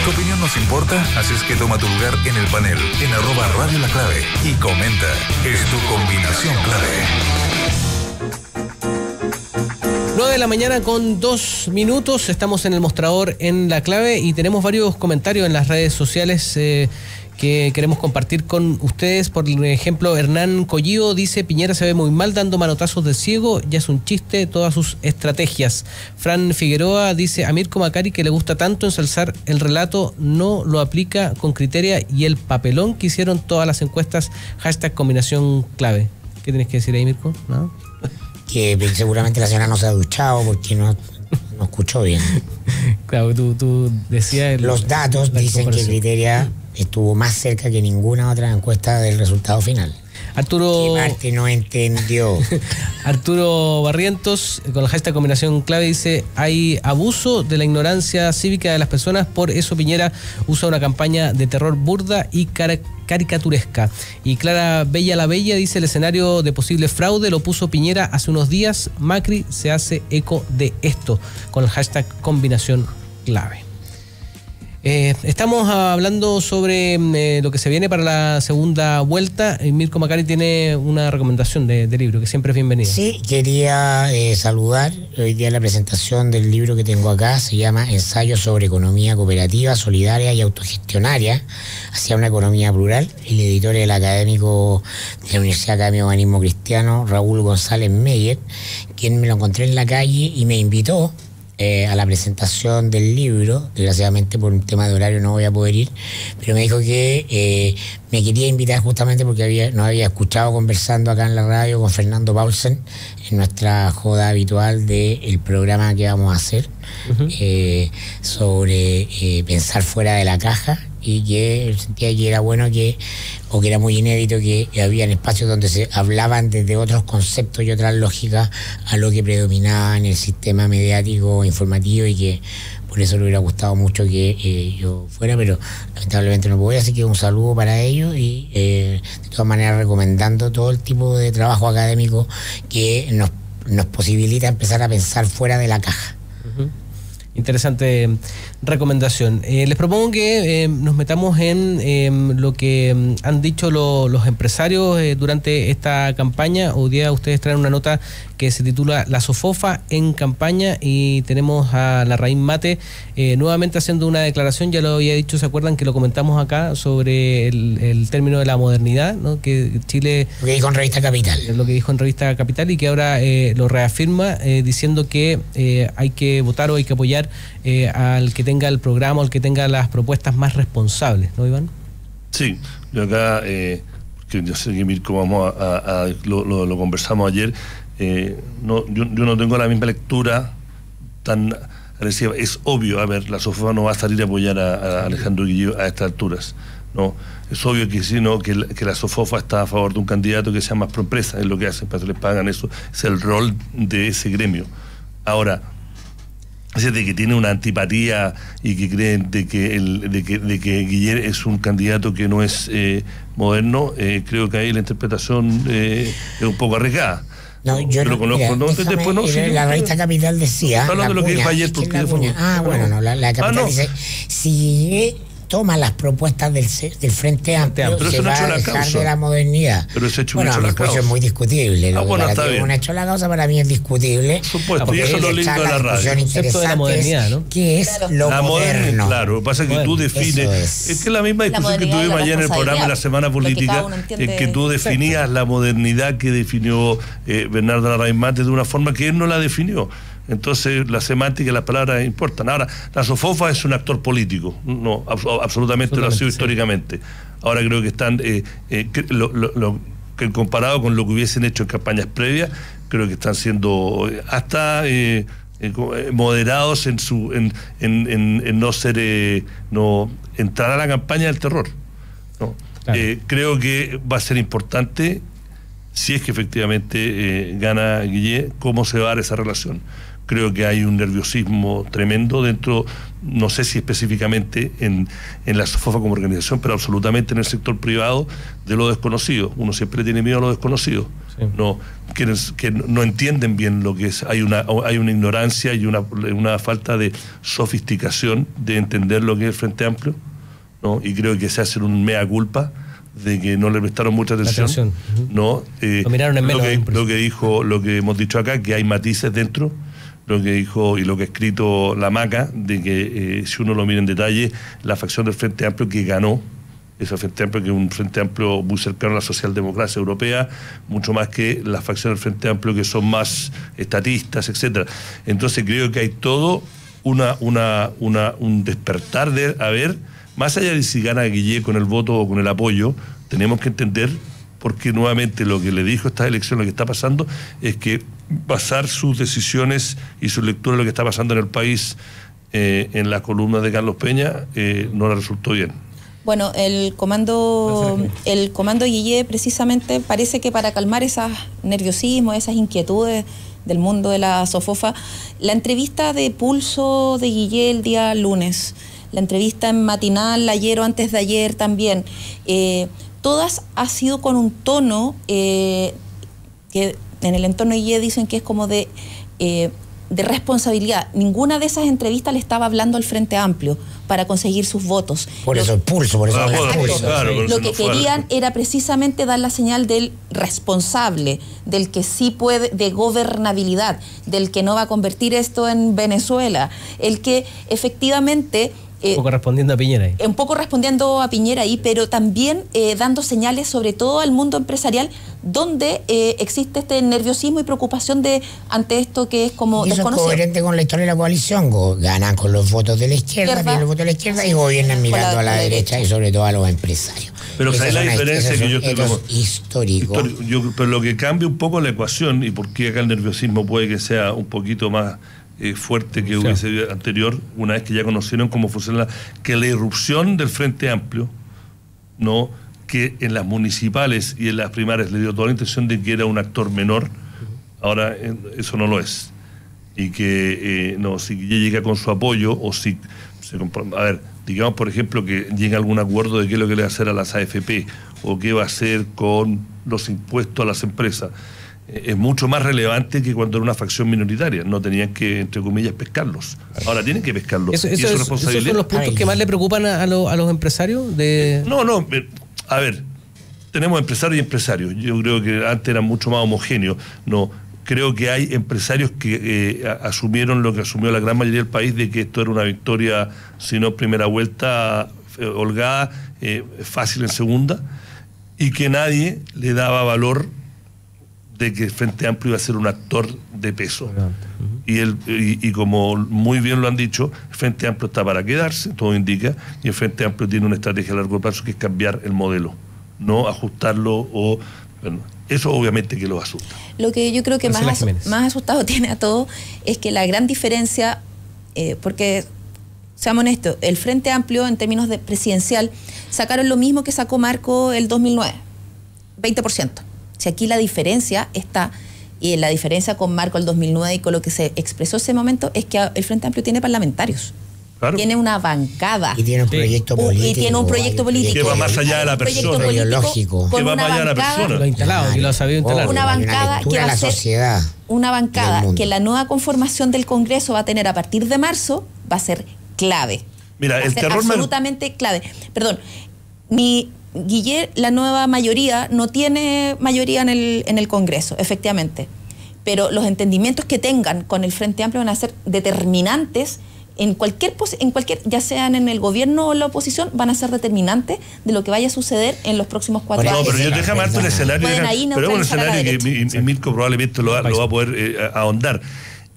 Tu opinión nos importa, así es que toma tu lugar en el panel, en @Radio La Clave y comenta. Es tu combinación clave. 9 de la mañana con 2 minutos. Estamos en el mostrador en La Clave y tenemos varios comentarios en las redes sociales que queremos compartir con ustedes. Por ejemplo, Hernán Collío dice: Piñera se ve muy mal dando manotazos de ciego, ya es un chiste todas sus estrategias. Fran Figueroa dice: a Mirko Macari, que le gusta tanto ensalzar el relato, no lo aplica con criterio y el papelón que hicieron todas las encuestas, hashtag Combinación Clave. ¿Qué tienes que decir ahí, Mirko? ¿No? Que seguramente la señora no se ha duchado porque no escuchó bien. Claro, tú decías... Los datos dicen que Criteria estuvo más cerca que ninguna otra encuesta del resultado final. Arturo... Que Marte no entendió. Arturo Barrientos, con el hashtag combinación clave, dice: hay abuso de la ignorancia cívica de las personas, por eso Piñera usa una campaña de terror burda y caricaturesca. Y Clara Bella la Bella dice: el escenario de posible fraude lo puso Piñera hace unos días, Macri se hace eco de esto, con el hashtag combinación clave. Estamos hablando sobre lo que se viene para la segunda vuelta. Mirko Macari tiene una recomendación de libro, que siempre es bienvenida. Sí, quería saludar hoy día la presentación del libro que tengo acá. Se llama Ensayo sobre economía cooperativa, solidaria y autogestionaria hacia una economía plural. El editor es el académico de la Universidad Académica de Humanismo Cristiano, Raúl González Meyer, quien me lo encontré en la calle y me invitó a la presentación del libro. Desgraciadamente por un tema de horario no voy a poder ir, pero me dijo que me quería invitar justamente porque nos había escuchado conversando acá en la radio con Fernando Paulsen en nuestra joda habitual del programa que vamos a hacer, sobre pensar fuera de la caja, y que sentía que era bueno que era muy inédito que habían espacios donde se hablaban desde otros conceptos y otras lógicas a lo que predominaba en el sistema mediático informativo, y que por eso le hubiera gustado mucho que yo fuera, pero lamentablemente no puedo, así que un saludo para ellos y de todas maneras recomendando todo el tipo de trabajo académico que nos posibilita empezar a pensar fuera de la caja. Interesante recomendación. Les propongo que nos metamos en lo que han dicho los empresarios durante esta campaña. Hoy día ustedes traen una nota que se titula La Sofofa en campaña, y tenemos a Larraín Mate nuevamente haciendo una declaración. Ya lo había dicho, ¿se acuerdan que lo comentamos acá sobre el término de la modernidad, ¿no? Que Chile... Lo que dijo en Revista Capital. Lo que dijo en Revista Capital, y que ahora lo reafirma diciendo que hay que votar o hay que apoyar al que tenga el programa, o al que tenga las propuestas más responsables, ¿no, Iván? Sí, yo acá, que yo sé que Mirko lo conversamos ayer, yo no tengo la misma lectura tan agresiva. Es obvio, a ver, la Sofofa no va a salir a apoyar a Alejandro Guillén a estas alturas, ¿no? Es obvio que sí, ¿no? que la Sofofa está a favor de un candidato que sea más pro empresa, es lo que hacen, para eso les pagan eso, es el rol de ese gremio. Ahora, ese de que tiene una antipatía y que creen de que Guillén es un candidato que no es moderno, creo que ahí la interpretación es un poco arriesgada. No, yo lo conozco, ¿no? Después no. La Revista Capital decía. Hablando de lo que dijo ayer, porque la Capital dice: si toma las propuestas del Frente Amplio, pero se va a dejar de la modernidad. Pero ese hecho bueno, a mi juicio es muy discutible. Está bien. Un hecho de la causa para mí es discutible. Por supuesto, y eso es lo lindo de la radio. Concepto de la modernidad, ¿no? ¿Qué es lo moderno? Claro, lo que pasa es que tú defines. Es que es la misma discusión que tuvimos ayer en el programa de la Semana Política, que tú definías la modernidad que definió Bernardo Larraín Mate de una forma que él no la definió. Entonces la semántica y las palabras importan. Ahora, la Sofofa es un actor político, no, absolutamente lo ha sido históricamente. Ahora creo que están que comparado con lo que hubiesen hecho en campañas previas, creo que están siendo hasta moderados en no ser no entrar a la campaña del terror, ¿no? Claro. Creo que va a ser importante, si es que efectivamente gana Guillén, cómo se va a dar esa relación. Creo que hay un nerviosismo tremendo dentro, no sé si específicamente en la Sofofa como organización, pero absolutamente en el sector privado, de lo desconocido. Uno siempre tiene miedo a lo desconocido. Sí. No, que no entienden bien lo que es. Hay una ignorancia y una falta de sofisticación de entender lo que es el Frente Amplio, ¿no? Y creo que se hace un mea culpa de que no le prestaron mucha atención. ¿No? Lo miraron en menos. Lo que hemos dicho acá, que hay matices dentro. Lo que dijo y lo que ha escrito la Maca, de que si uno lo mira en detalle, la facción del Frente Amplio que ganó, ese Frente Amplio que es un Frente Amplio muy cercano a la socialdemocracia europea, mucho más que la facción del Frente Amplio que son más estatistas, etcétera. Entonces creo que hay todo un despertar de, a ver, más allá de si gana Guillén con el voto o con el apoyo, tenemos que entender, porque nuevamente lo que le dijo esta elección, lo que está pasando, es que basar sus decisiones y su lectura de lo que está pasando en el país en la columna de Carlos Peña no le resultó bien. Bueno, el comando Guillé precisamente parece que para calmar esos nerviosismos, esas inquietudes del mundo de la SOFOFA, la entrevista de pulso de Guillé el día lunes, la entrevista en matinal ayer o antes de ayer también, todas ha sido con un tono que en el entorno de Guillé dicen que es como de responsabilidad. Ninguna de esas entrevistas le estaba hablando al Frente Amplio para conseguir sus votos. Por eso el pulso, por eso el pulso. Claro, lo que querían era precisamente dar la señal del responsable, del que sí puede, de gobernabilidad, del que no va a convertir esto en Venezuela, el que efectivamente... un poco respondiendo a Piñera ahí. Un poco respondiendo a Piñera ahí, pero también dando señales sobre todo al mundo empresarial, donde existe este nerviosismo y preocupación ante esto que es como desconocido. Eso es coherente con la historia de la coalición. Ganan con los votos de la izquierda, pierden los votos de la izquierda y gobiernan mirando a la derecha y sobre todo a los empresarios. Pero ¿sabes la diferencia que yo estoy como histórico? Pero lo que cambia un poco la ecuación y por qué acá el nerviosismo puede que sea un poquito más fuerte que hubiese anterior, una vez que ya conocieron cómo funciona, que la irrupción del Frente Amplio, ¿no?, que en las municipales y en las primarias le dio toda la intención de que era un actor menor, ahora eso no lo es. Y que si llega con su apoyo, o si a ver, digamos por ejemplo que llega a algún acuerdo de qué es lo que le va a hacer a las AFP, o qué va a hacer con los impuestos a las empresas, es mucho más relevante que cuando era una facción minoritaria. No tenían que, entre comillas, pescarlos. Ahora tienen que pescarlos. ¿Esos son los puntos que más le preocupan a los empresarios? A ver, tenemos empresarios y empresarios. Yo creo que antes eran mucho más homogéneos. No, creo que hay empresarios que asumieron lo que asumió la gran mayoría del país, de que esto era una victoria, si no primera vuelta, holgada, fácil en segunda, y que nadie le daba valor de que el Frente Amplio iba a ser un actor de peso. Y como muy bien lo han dicho, el Frente Amplio está para quedarse, todo indica, y el Frente Amplio tiene una estrategia a largo plazo que es cambiar el modelo, no ajustarlo eso obviamente que los asusta. Lo que yo creo que más asustado tiene a todo es que la gran diferencia, porque seamos honestos, el Frente Amplio en términos de presidencial sacaron lo mismo que sacó Marco el 2009, 20%. Si aquí la diferencia está, y la diferencia con Marco el 2009 y con lo que se expresó ese momento, es que el Frente Amplio tiene parlamentarios. Claro. Tiene una bancada. Y tiene un proyecto político. Y tiene un proyecto político. Que va más allá de la persona. Ideológico. Que va más allá de la persona. Lo instalado, que lo ha sabido instalar. Una bancada que va a ser una bancada que la nueva conformación del Congreso va a tener a partir de marzo, va a ser clave. Mira, el terror absolutamente clave. Perdón, Guillé, la nueva mayoría, no tiene mayoría en el Congreso, efectivamente. Pero los entendimientos que tengan con el Frente Amplio van a ser determinantes en cualquier, ya sean en el gobierno o la oposición, van a ser determinantes de lo que vaya a suceder en los próximos 4 años. No, pero yo déjame darte un escenario, pero es un escenario que Mirko probablemente lo va a poder ahondar.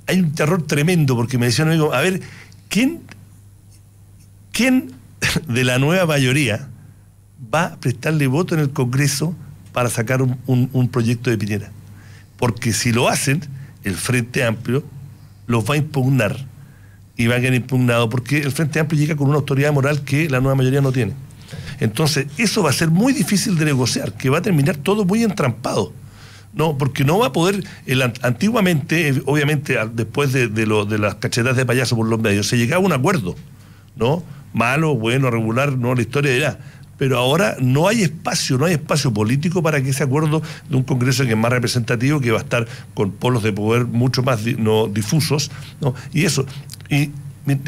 Hay un terror tremendo, porque me decían, a ver, ¿quién de la nueva mayoría va a prestarle voto en el Congreso para sacar un proyecto de Piñera? Porque si lo hacen, el Frente Amplio los va a impugnar, y va a quedar impugnado, porque el Frente Amplio llega con una autoridad moral que la nueva mayoría no tiene. Entonces, eso va a ser muy difícil de negociar, que va a terminar todo muy entrampado. No, porque no va a poder, antiguamente, obviamente, después de las cachetadas de payaso por los medios, se llegaba a un acuerdo, ¿no? Malo, bueno, regular, no, la historia dirá. Pero ahora no hay espacio político para que ese acuerdo de un Congreso que es más representativo, que va a estar con polos de poder mucho más difusos, ¿no? Y eso. Y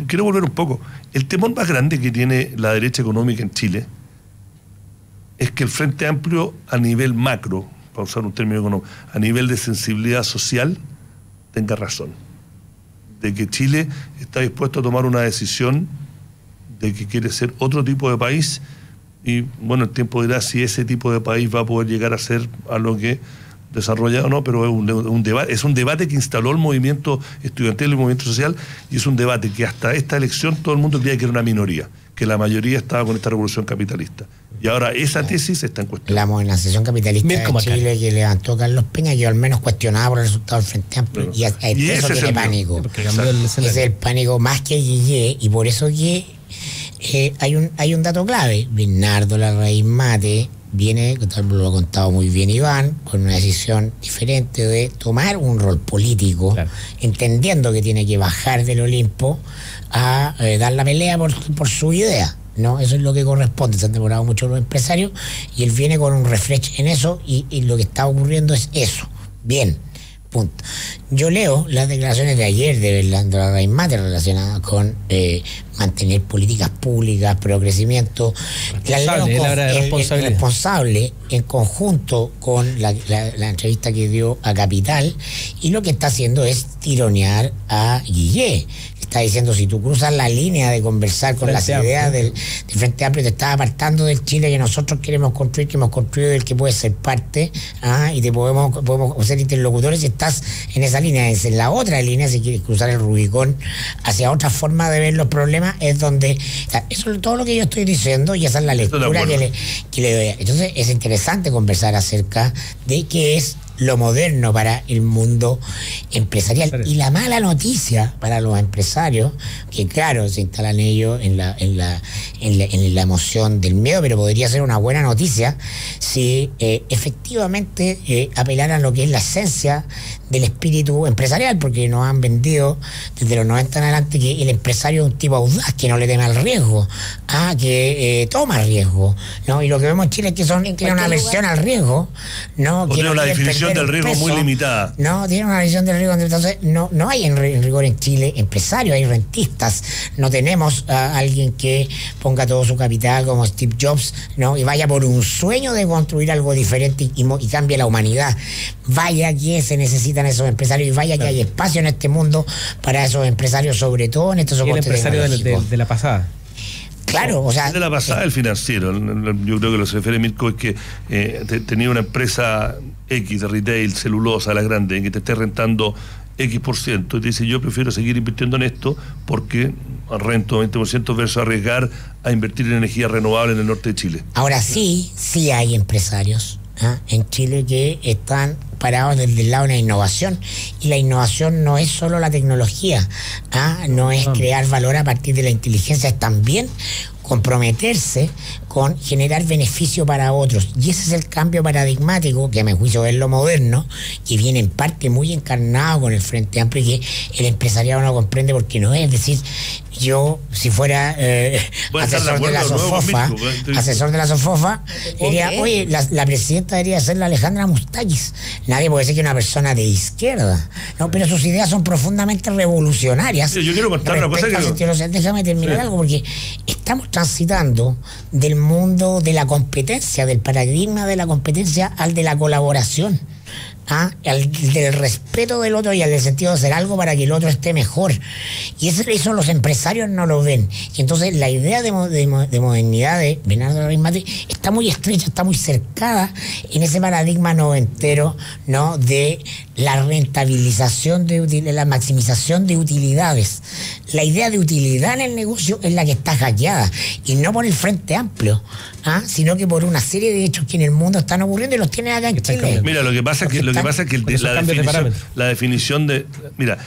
quiero volver un poco. El temor más grande que tiene la derecha económica en Chile es que el Frente Amplio, a nivel macro, para usar un término económico, a nivel de sensibilidad social, tenga razón. De que Chile está dispuesto a tomar una decisión de que quiere ser otro tipo de país. Y bueno, el tiempo dirá si ese tipo de país va a poder llegar a ser a lo que desarrolla o no, pero es un debate que instaló el movimiento estudiantil y el movimiento social, y es un debate que hasta esta elección todo el mundo creía que era una minoría, que la mayoría estaba con esta revolución capitalista. Y ahora esa tesis está en cuestión. La modernización capitalista de Chile que levantó Carlos Peña, yo al menos cuestionaba por el resultado del Frente Amplio, y eso tiene pánico. Ese es el pánico más que Guillé, y por eso Guillé hay un dato clave. Bernardo Larraín Mate viene, lo ha contado muy bien Iván, con una decisión diferente de tomar un rol político, claro, entendiendo que tiene que bajar del Olimpo a dar la pelea por su idea. No, eso es lo que corresponde. Se han demorado mucho los empresarios y él viene con un refresh en eso y lo que está ocurriendo es eso. Bien, punto. Yo leo las declaraciones de ayer de Bernardo Larraín Mate relacionadas con mantener políticas públicas, progresimiento. Responsable en conjunto con la entrevista que dio a Capital, y lo que está haciendo es tironear a Guillé. Está diciendo, si tú cruzas la línea de conversar con las ideas del Frente Amplio, te estás apartando del Chile que nosotros queremos construir, que hemos construido, del que puedes ser parte, y te podemos ser interlocutores. Estás en esa línea. Es en la otra línea, si quieres cruzar el Rubicón hacia otra forma de ver los problemas, es donde, o sea, eso es todo lo que yo estoy diciendo, y esa es la lectura que le doy. Entonces es interesante conversar acerca de qué es lo moderno para el mundo empresarial. Y la mala noticia para los empresarios, que claro, se instalan ellos en la emoción del miedo, pero podría ser una buena noticia si efectivamente apelaran a lo que es la esencia del espíritu empresarial, porque nos han vendido desde los 90 en adelante que el empresario es un tipo audaz, que no le teme al riesgo, que toma riesgo, ¿no? Y lo que vemos en Chile es que tiene una aversión al riesgo, ¿no? Tiene una definición del riesgo muy limitada. No, tiene una visión del riesgo. Entonces, no hay en rigor en Chile empresarios, hay rentistas. No tenemos a alguien que ponga todo su capital como Steve Jobs, ¿no? Y vaya por un sueño de construir algo diferente y cambie la humanidad. Vaya que se necesitan esos empresarios, y vaya que hay espacio en este mundo para esos empresarios, sobre todo en estos soportes tecnológicos. El empresario de la pasada. Claro, o sea... De la pasada, el financiero. Yo creo que lo que se refiere Mirko es que tenía una empresa X de retail, celulosa, la grande, en que te esté rentando X%, y te dice, yo prefiero seguir invirtiendo en esto porque rento 20% versus arriesgar a invertir en energía renovable en el norte de Chile. Ahora sí hay empresarios en Chile que están parados desde el lado de la innovación, y la innovación no es solo la tecnología, no es crear valor a partir de la inteligencia, es también comprometerse con generar beneficio para otros, y ese es el cambio paradigmático que a mi juicio es lo moderno, que viene en parte muy encarnado con el Frente Amplio, y que el empresariado no comprende porque no es. Es decir, yo si fuera asesor de la SOFOFA, diría, oye, la presidenta debería ser la Alejandra Mustaquis. Nadie puede decir que es una persona de izquierda, ¿no? Pero sus ideas son profundamente revolucionarias. Sí, yo quiero contar una cosa que déjame terminar algo, porque estamos transitando del mundo de la competencia, del paradigma de la competencia, al de la colaboración, al del respeto del otro y al del sentido de hacer algo para que el otro esté mejor. Y eso los empresarios no lo ven. Y entonces la idea de modernidad de Bernardo Larraín Mate está muy estrecha, está muy cercada en ese paradigma noventero, ¿no? De la rentabilización, de la maximización de utilidades. La idea de utilidad en el negocio es la que está hackeada, y no por el Frente Amplio, sino que por una serie de hechos que en el mundo están ocurriendo y los tienen acá en Chile. Mira, lo que pasa es que la definición de... Mira,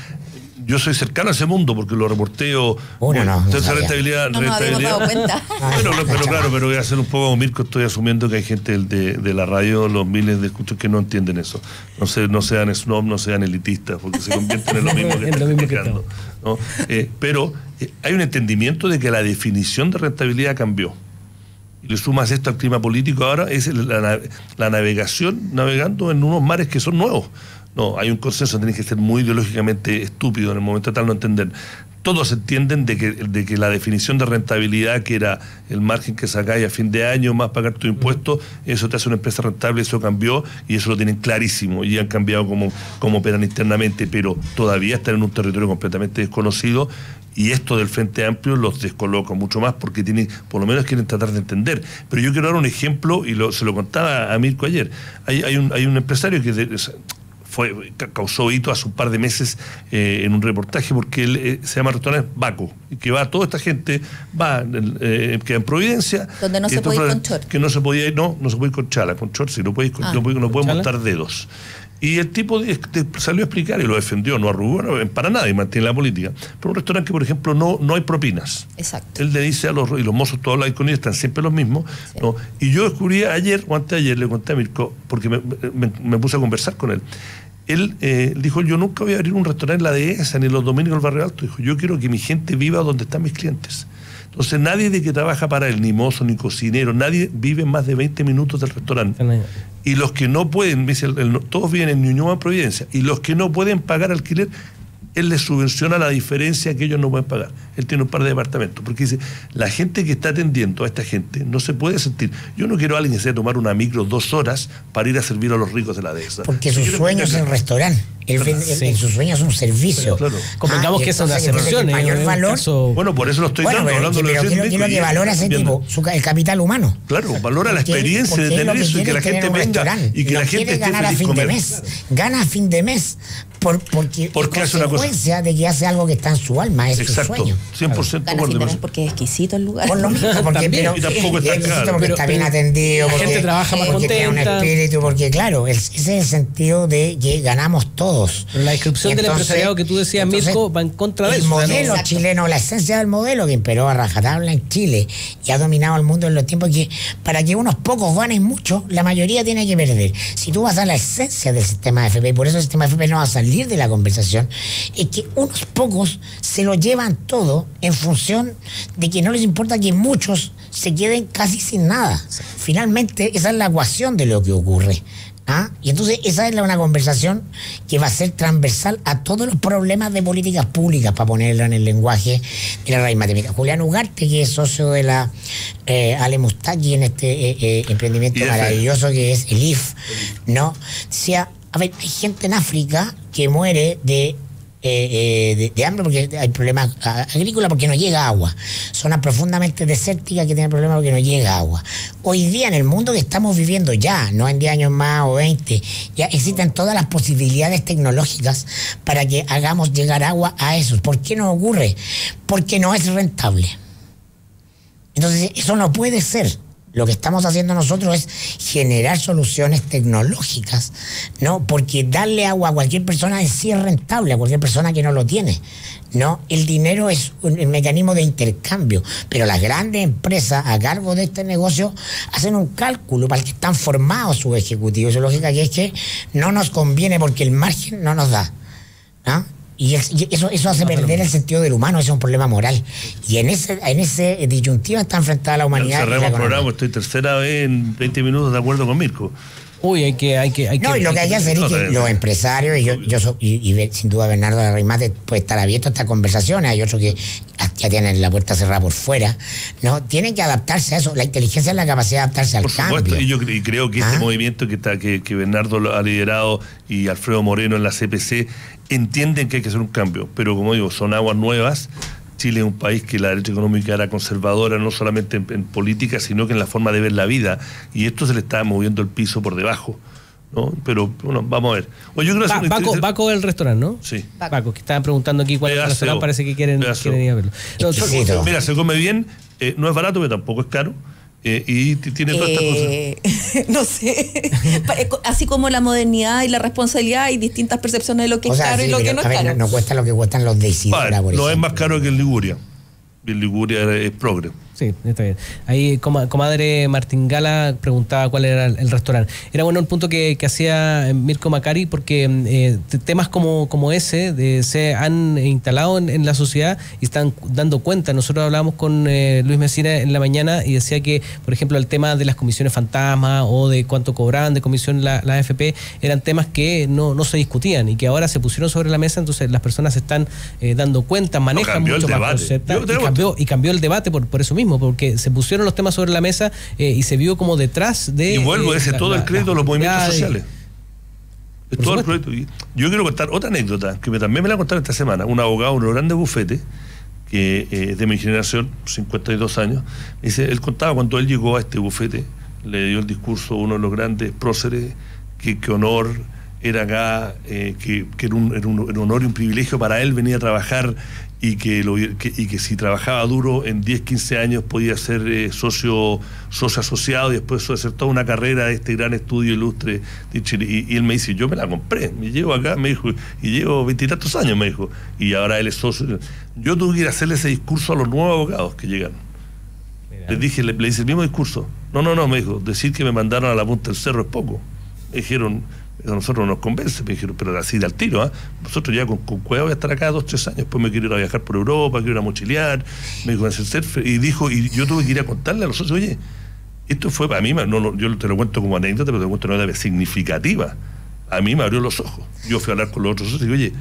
yo soy cercano a ese mundo porque lo reporteo. Rentabilidad. No nos habíamos dado cuenta. Pero claro, pero voy a hacer un poco como Mirko. Estoy asumiendo que hay gente de la radio, los miles de escuchos, que no entienden eso. No sean snob, no sean elitistas, porque se convierten en lo mismo que están explicando, ¿no? Pero hay un entendimiento de que la definición de rentabilidad cambió. Y le sumas esto al clima político ahora, es la navegación, navegando en unos mares que son nuevos. No, hay un consenso, tenés que ser muy ideológicamente estúpido en el momento de tal no entender. Todos entienden de que la definición de rentabilidad, que era el margen que sacáis a fin de año más pagar tu impuesto, eso te hace una empresa rentable, eso cambió, y eso lo tienen clarísimo, y han cambiado como operan internamente, pero todavía están en un territorio completamente desconocido, y esto del Frente Amplio los descoloca mucho más porque por lo menos quieren tratar de entender. Pero yo quiero dar un ejemplo, y se lo contaba a Mirko ayer. Hay un empresario que causó hito hace un par de meses en un reportaje, porque él se llama Restaurante Baco, y que va toda esta gente, queda en Providencia, donde no se puede ir con short, que no se podía ir, no se puede ir con chala, con short sí, no puede montar dedos. Y el tipo salió a explicar y lo defendió, no arrugó para nada y mantiene la política. Pero un restaurante que, por ejemplo, no hay propinas. Exacto. Él le dice y los mozos todos hablan con ellos, están siempre los mismos. Sí. ¿No? Y yo descubrí ayer o antes de ayer, le conté a Mirko, porque me puse a conversar con él. Él dijo, yo nunca voy a abrir un restaurante en la dehesa ni en los dominios del Barrio Alto. Dijo, yo quiero que mi gente viva donde están mis clientes. Entonces nadie de que trabaja para él, ni mozo, ni cocinero, nadie vive más de 20 minutos del restaurante. Y los que no pueden, dice todos viven en Ñuñoa, Providencia, y los que no pueden pagar alquiler, él les subvenciona la diferencia que ellos no pueden pagar. Él tiene un par de departamentos, porque dice, la gente que está atendiendo a esta gente no se puede sentir. Yo no quiero a alguien que se tomar una micro 2 horas para ir a servir a los ricos de la dehesa. Porque su sueño es el restaurante. Su sueño es un servicio. Claro. Convengamos que eso es una excepción. Mayor valor. Bueno, por eso lo estoy dando. Pero ¿qué es lo que valora ese tipo? El capital humano. Claro, valora la experiencia de tener eso y que la gente venga y que la gente esté ganar a fin de mes. Gana a fin de mes porque hace una cosa de que hace algo que está en su alma, es su sueño. 100% Gana fin de mes porque es exquisito el lugar. Por lo mismo, y tampoco está caro. Porque está bien atendido, la gente trabaja más contenta. Tiene un espíritu, porque claro, ese es el sentido de que ganamos todos. Pero la descripción del empresariado que tú decías, Mirko, va en contra de eso. El modelo chileno, la esencia del modelo que imperó a rajatabla en Chile y ha dominado el mundo en los tiempos, que para que unos pocos ganen mucho, la mayoría tiene que perder. Si tú vas a la esencia del sistema de FP, y por eso el sistema de FP no va a salir de la conversación, es que unos pocos se lo llevan todo en función de que no les importa que muchos se queden casi sin nada. Finalmente, esa es la ecuación de lo que ocurre. Y entonces esa es una conversación que va a ser transversal a todos los problemas de políticas públicas, para ponerlo en el lenguaje de la raíz matemática. Julián Ugarte, que es socio de la Ale Mustaki en este emprendimiento maravilloso que es el IF, ¿no? Decía, a ver, hay gente en África que muere de hambre porque hay problemas agrícolas, porque no llega agua. Zonas profundamente desérticas que tienen problemas porque no llega agua. Hoy día, en el mundo que estamos viviendo ya, no en 10 años más o 20, ya existen todas las posibilidades tecnológicas para que hagamos llegar agua a esos. ¿Por qué no ocurre? Porque no es rentable. Entonces, eso no puede ser. Lo que estamos haciendo nosotros es generar soluciones tecnológicas, ¿no? Porque darle agua a cualquier persona en sí es rentable, a cualquier persona que no lo tiene, ¿no? El dinero es un mecanismo de intercambio, pero las grandes empresas a cargo de este negocio hacen un cálculo para el que están formados sus ejecutivos. Su lógica que es que no nos conviene porque el margen no nos da, ¿no? Y eso hace perder el sentido del humano, ese es un problema moral. Y en ese disyuntiva está enfrentada la humanidad. Cerremos el programa, estoy tercera vez en 20 minutos de acuerdo con Mirko. Uy, hay que no, y lo que hay que hacer es que los empresarios, y sin duda Bernardo Larraimate puede estar abierto a estas conversaciones, hay otros que ya tienen la puerta cerrada por fuera, ¿no? Tienen que adaptarse a eso. La inteligencia es la capacidad de adaptarse al cambio. Por supuesto, y creo que este movimiento que Bernardo ha liderado y Alfredo Moreno en la CPC entienden que hay que hacer un cambio, pero como digo, son aguas nuevas. Chile es un país que la derecha económica era conservadora, no solamente en política, sino que en la forma de ver la vida. Y esto se le está moviendo el piso por debajo, ¿no? Pero bueno, vamos a ver. Oye, yo creo Baco el restaurante, ¿no? Sí. Baco, que estaban preguntando aquí cuál es el restaurante, parece que quieren ir a verlo. Mira, se come bien, no es barato, pero tampoco es caro. Y tiene todas estas cosas. No sé. Así como la modernidad y la responsabilidad, hay distintas percepciones de lo que es caro y lo que no es caro. No cuesta lo que cuestan los de Isidora, por no es más caro que el Liguria. El Liguria es progre. Sí, está bien. Ahí comadre Martín Gala preguntaba cuál era el restaurante. Era bueno el punto que hacía Mirko Macari, porque temas como ese se han instalado en la sociedad y están dando cuenta. Nosotros hablábamos con Luis Mesina en la mañana y decía que, por ejemplo, el tema de las comisiones fantasma o de cuánto cobraban de comisión la AFP eran temas que no se discutían y que ahora se pusieron sobre la mesa, entonces las personas se están dando cuenta, manejan mucho más conceptos y cambió el debate por eso mismo, porque se pusieron los temas sobre la mesa y se vio como detrás de... Y vuelvo, ese todo el crédito a los movimientos sociales. Es todo el proyecto. Yo quiero contar otra anécdota, que también me la contaron esta semana. Un abogado, un grande bufete, que es de mi generación, 52 años, dice, él contaba cuando él llegó a este bufete, le dio el discurso a uno de los grandes próceres, qué honor, era acá, que era un honor y un privilegio para él venir a trabajar, y que si trabajaba duro en 10, 15 años podía ser socio asociado y después hacer toda una carrera de este gran estudio ilustre de Chile. Y él me dice, yo me la compré, me llevo acá, me dijo, y llevo 20 y tantos años, me dijo, y ahora él es socio. Yo tuve que ir a hacerle ese discurso a los nuevos abogados que llegan. Les dije, le hice el mismo discurso. No, me dijo, decir que me mandaron a la punta del cerro es poco. Me dijeron, a nosotros no nos convence, me dijeron, pero así de al tiro, ¿eh? Nosotros ya con cuidado voy a estar acá 2, 3 años, después me quiero ir a viajar por Europa, quiero ir a mochilear, me dijo, hacer surf, y yo tuve que ir a contarle a los socios, oye, esto fue para mí, yo te lo cuento como anécdota, pero te lo cuento de una manera significativa. A mí me abrió los ojos. Yo fui a hablar con los otros socios y digo, oye,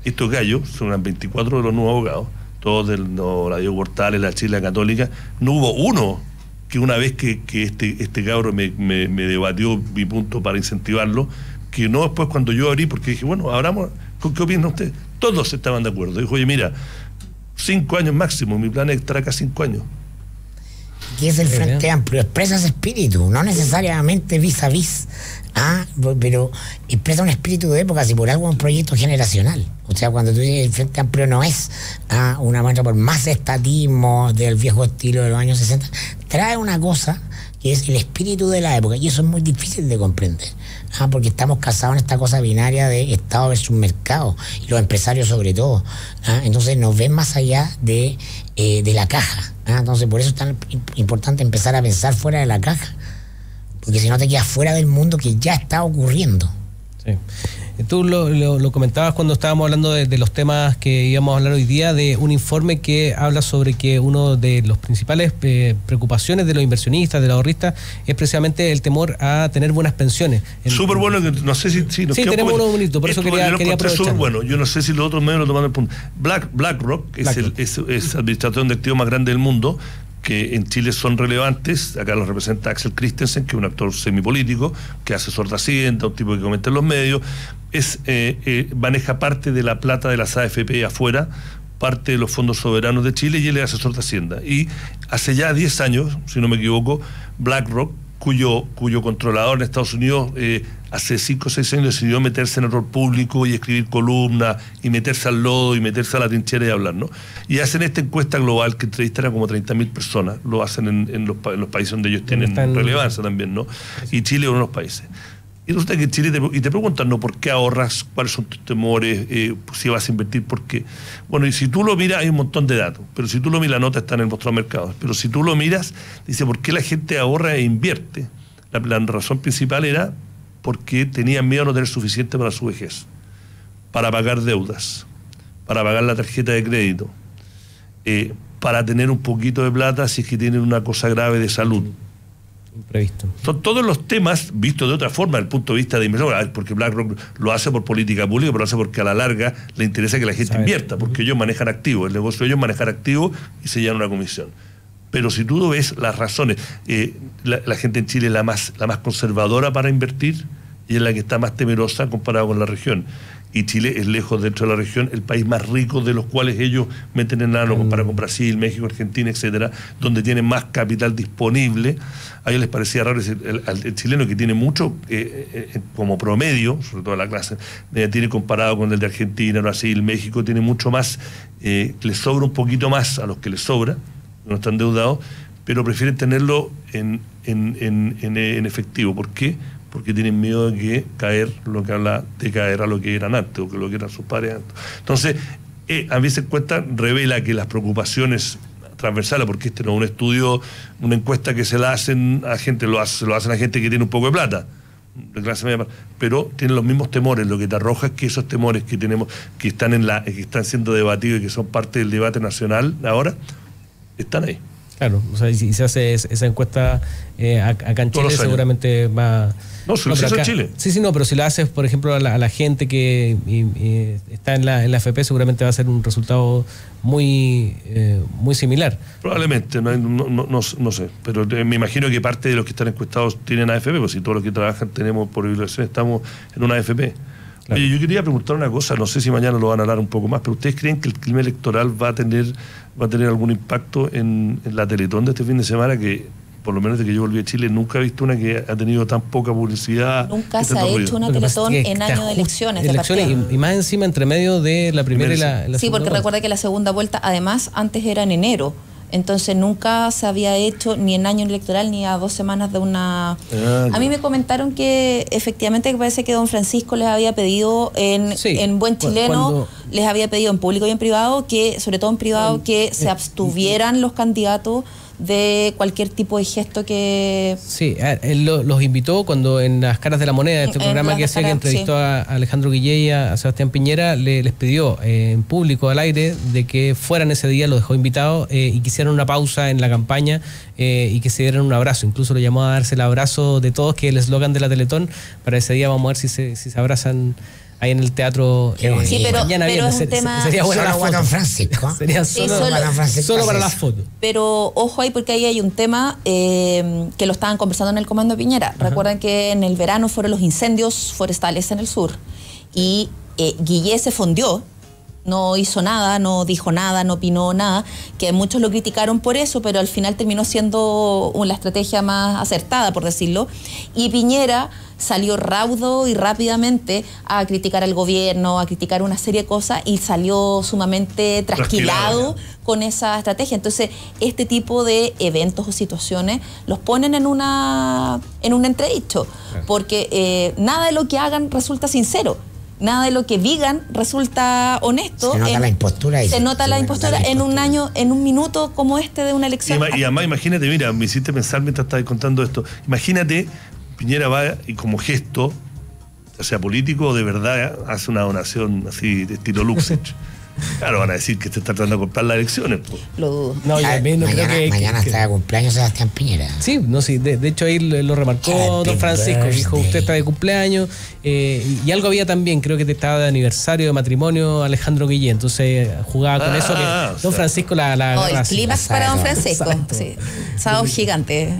estos gallos son las 24 de los nuevos abogados, todos la Diego Portales, la Chile Católica, no hubo uno que una vez que este cabro me debatió mi punto para incentivarlo, que no después cuando yo abrí, porque dije, bueno, abramos, ¿qué opinan ustedes? Todos estaban de acuerdo. Dijo, oye, mira, 5 años máximo, mi plan es estar acá 5 años. ¿Qué es el Frente Amplio? Expresa ese espíritu, no necesariamente vis a vis, pero expresa un espíritu de época, si por algo es un proyecto generacional. O sea, cuando tú dices el Frente Amplio no es una marcha por más estatismo del viejo estilo de los años 60, trae una cosa que es el espíritu de la época, y eso es muy difícil de comprender, porque estamos casados en esta cosa binaria de Estado versus mercado, y los empresarios sobre todo, entonces nos ven más allá de la caja, entonces por eso es tan importante empezar a pensar fuera de la caja, porque si no te quedas fuera del mundo que ya está ocurriendo. Sí. Tú lo comentabas cuando estábamos hablando de los temas que íbamos a hablar hoy día, de un informe que habla sobre que uno de los principales preocupaciones de los inversionistas, de los ahorristas, es precisamente el temor a tener buenas pensiones. Súper bueno, que no sé si nos sí, tenemos unos minutos, por eso quería aprovechar. Bueno, yo no sé si los otros medios lo toman el punto. BlackRock es administración de activos más grande del mundo, que en Chile son relevantes. Acá los representa Axel Christensen, que es un actor semipolítico, que es asesor de Hacienda, un tipo que comenta en los medios, maneja parte de la plata de las AFP afuera, parte de los fondos soberanos de Chile, y él es asesor de Hacienda. Y hace ya 10 años, si no me equivoco, BlackRock, cuyo controlador en Estados Unidos hace 5 o 6 años decidió meterse en el rol público y escribir columnas y meterse al lodo y meterse a la trinchera y hablar, ¿no? Y hacen esta encuesta global que entrevistan a como 30.000 personas, lo hacen en los países donde ellos tienen relevancia también, ¿no? Y Chile es uno de los países. Y resulta que en Chile te preguntan, ¿no? ¿Por qué ahorras? ¿Cuáles son tus temores? Si vas a invertir, ¿por qué? Bueno, y si tú lo miras, hay un montón de datos, pero si tú lo miras, la nota está en el mostrado de mercados, pero si tú lo miras, dice, ¿por qué la gente ahorra e invierte? La razón principal era porque tenían miedo a no tener suficiente para su vejez, para pagar deudas, para pagar la tarjeta de crédito, para tener un poquito de plata si es que tienen una cosa grave de salud. Imprevisto. Son todos los temas vistos de otra forma desde el punto de vista de inversión, porque BlackRock lo hace por política pública, pero lo hace porque a la larga le interesa que la gente invierta, porque ellos manejan activos, el negocio de ellos es manejar activos y se llevan una comisión. Pero si tú ves las razones, la gente en Chile es la más conservadora para invertir y es la que está más temerosa comparado con la región. Y Chile es lejos dentro de la región el país más rico de los cuales ellos meten en mano comparado con Brasil, México, Argentina, etcétera, donde tienen más capital disponible. A ellos les parecía raro el chileno, que tiene mucho como promedio, sobre todo la clase, tiene comparado con el de Argentina, Brasil, México, tiene mucho más, les sobra un poquito más a los que les sobra, no están endeudados, pero prefieren tenerlo en efectivo. ¿Por qué? Porque tienen miedo de que caer, lo que habla de caer a lo que eran antes, o que lo que eran sus padres antes. Entonces, a mí se encuesta revela que las preocupaciones transversales, porque este no es un estudio, una encuesta que se la hacen a gente, se lo hacen a gente que tiene un poco de plata, de clase media, pero tienen los mismos temores. Lo que te arroja es que esos temores que tenemos, que están que están siendo debatidos y que son parte del debate nacional ahora, están ahí. Claro, o sea, y si se hace esa encuesta acá en Chile, seguramente va... No, se lo hace en Chile. Sí, no, pero si lo haces, por ejemplo, a la gente que está en la AFP, seguramente va a ser un resultado muy similar. Probablemente, no sé, pero me imagino que parte de los que están encuestados tienen AFP, pues si todos los que trabajan tenemos por obligación, estamos en una AFP. Claro. Oye, yo quería preguntar una cosa, no sé si mañana lo van a hablar un poco más, pero ¿ustedes creen que el clima electoral va a tener algún impacto en la Teletón de este fin de semana, que por lo menos de que yo volví a Chile, nunca he visto una que ha tenido tan poca publicidad. Nunca se ha hecho una Teletón en año de elecciones. Y más encima entre medio de la primera y la segunda. Sí, porque recuerda que la segunda vuelta, además, antes era en enero. Entonces nunca se había hecho ni en año electoral ni a 2 semanas de una... A mí me comentaron que efectivamente parece que don Francisco les había pedido en buen chileno, les había pedido en público y en privado, que sobre todo en privado, que se abstuvieran los candidatos de cualquier tipo de gesto que... Sí, él los invitó cuando en Las Caras de la Moneda, este programa que hacía, que entrevistó a Alejandro Guillé y a Sebastián Piñera, les pidió en público, al aire, de que fueran ese día, los dejó invitados y que hicieran una pausa en la campaña y que se dieran un abrazo. Incluso lo llamó a darse el abrazo de todos, que es el eslogan de la Teletón. Para ese día vamos a ver si se abrazan ahí en el teatro. Sí, pero es un tema... Sería bueno solo Juan Francisco. Sería solo para las fotos. Pero ojo ahí, porque ahí hay un tema que lo estaban conversando en el Comando Piñera. Recuerden que en el verano fueron los incendios forestales en el sur y Guillé se fondió, no hizo nada, no dijo nada, no opinó nada, que muchos lo criticaron por eso, pero al final terminó siendo la estrategia más acertada, por decirlo. Y Piñera salió raudo y rápidamente a criticar al gobierno, a criticar una serie de cosas, y salió sumamente trasquilado con esa estrategia. Entonces, este tipo de eventos o situaciones los ponen en un entredicho, porque nada de lo que hagan resulta sincero. Nada de lo que digan resulta honesto. Se nota la impostura. Se nota la impostura en un año, en un minuto como este de una elección. Y además, imagínate, mira, me hiciste pensar mientras estabas contando esto. Imagínate, Piñera va y como gesto, o sea político o de verdad, hace una donación así de estilo Luxich. Claro, van a decir que te está tratando de comprar las elecciones. Pues. Lo dudo. No, mañana está de cumpleaños Sebastián Piñera. Sí, de hecho ahí lo remarcó don Francisco, dijo, usted está de cumpleaños, y algo había también, creo que estaba de aniversario de matrimonio Alejandro Guillé, entonces jugaba con eso, que don Francisco el clímax para don Francisco. Sí. Sábado gigante.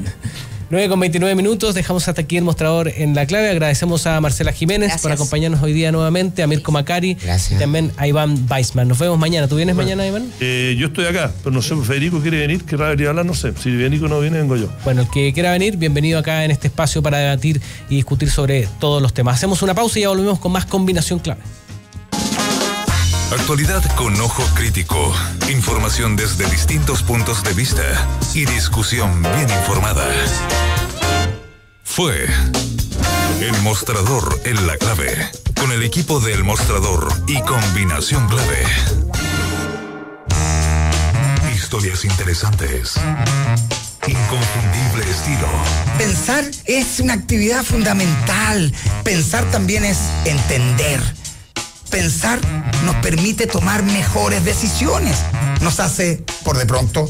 9:29, dejamos hasta aquí el mostrador en La Clave. Agradecemos a Marcela Jiménez por acompañarnos hoy día nuevamente, a Mirko Macari y también a Iván Weissman. Nos vemos mañana. ¿Tú vienes mañana, Iván? Yo estoy acá, pero no sé, Federico quiere venir, querrá venir a hablar, no sé. Si Federico no viene, vengo yo. Bueno, el que quiera venir, bienvenido acá en este espacio para debatir y discutir sobre todos los temas. Hacemos una pausa y ya volvemos con más Combinación Clave. Actualidad con ojo crítico, información desde distintos puntos de vista y discusión bien informada. Fue El Mostrador en La Clave, con el equipo de El Mostrador y Combinación Clave. Historias interesantes, inconfundible estilo. Pensar es una actividad fundamental. Pensar también es entender. Pensar nos permite tomar mejores decisiones. Nos hace, por de pronto,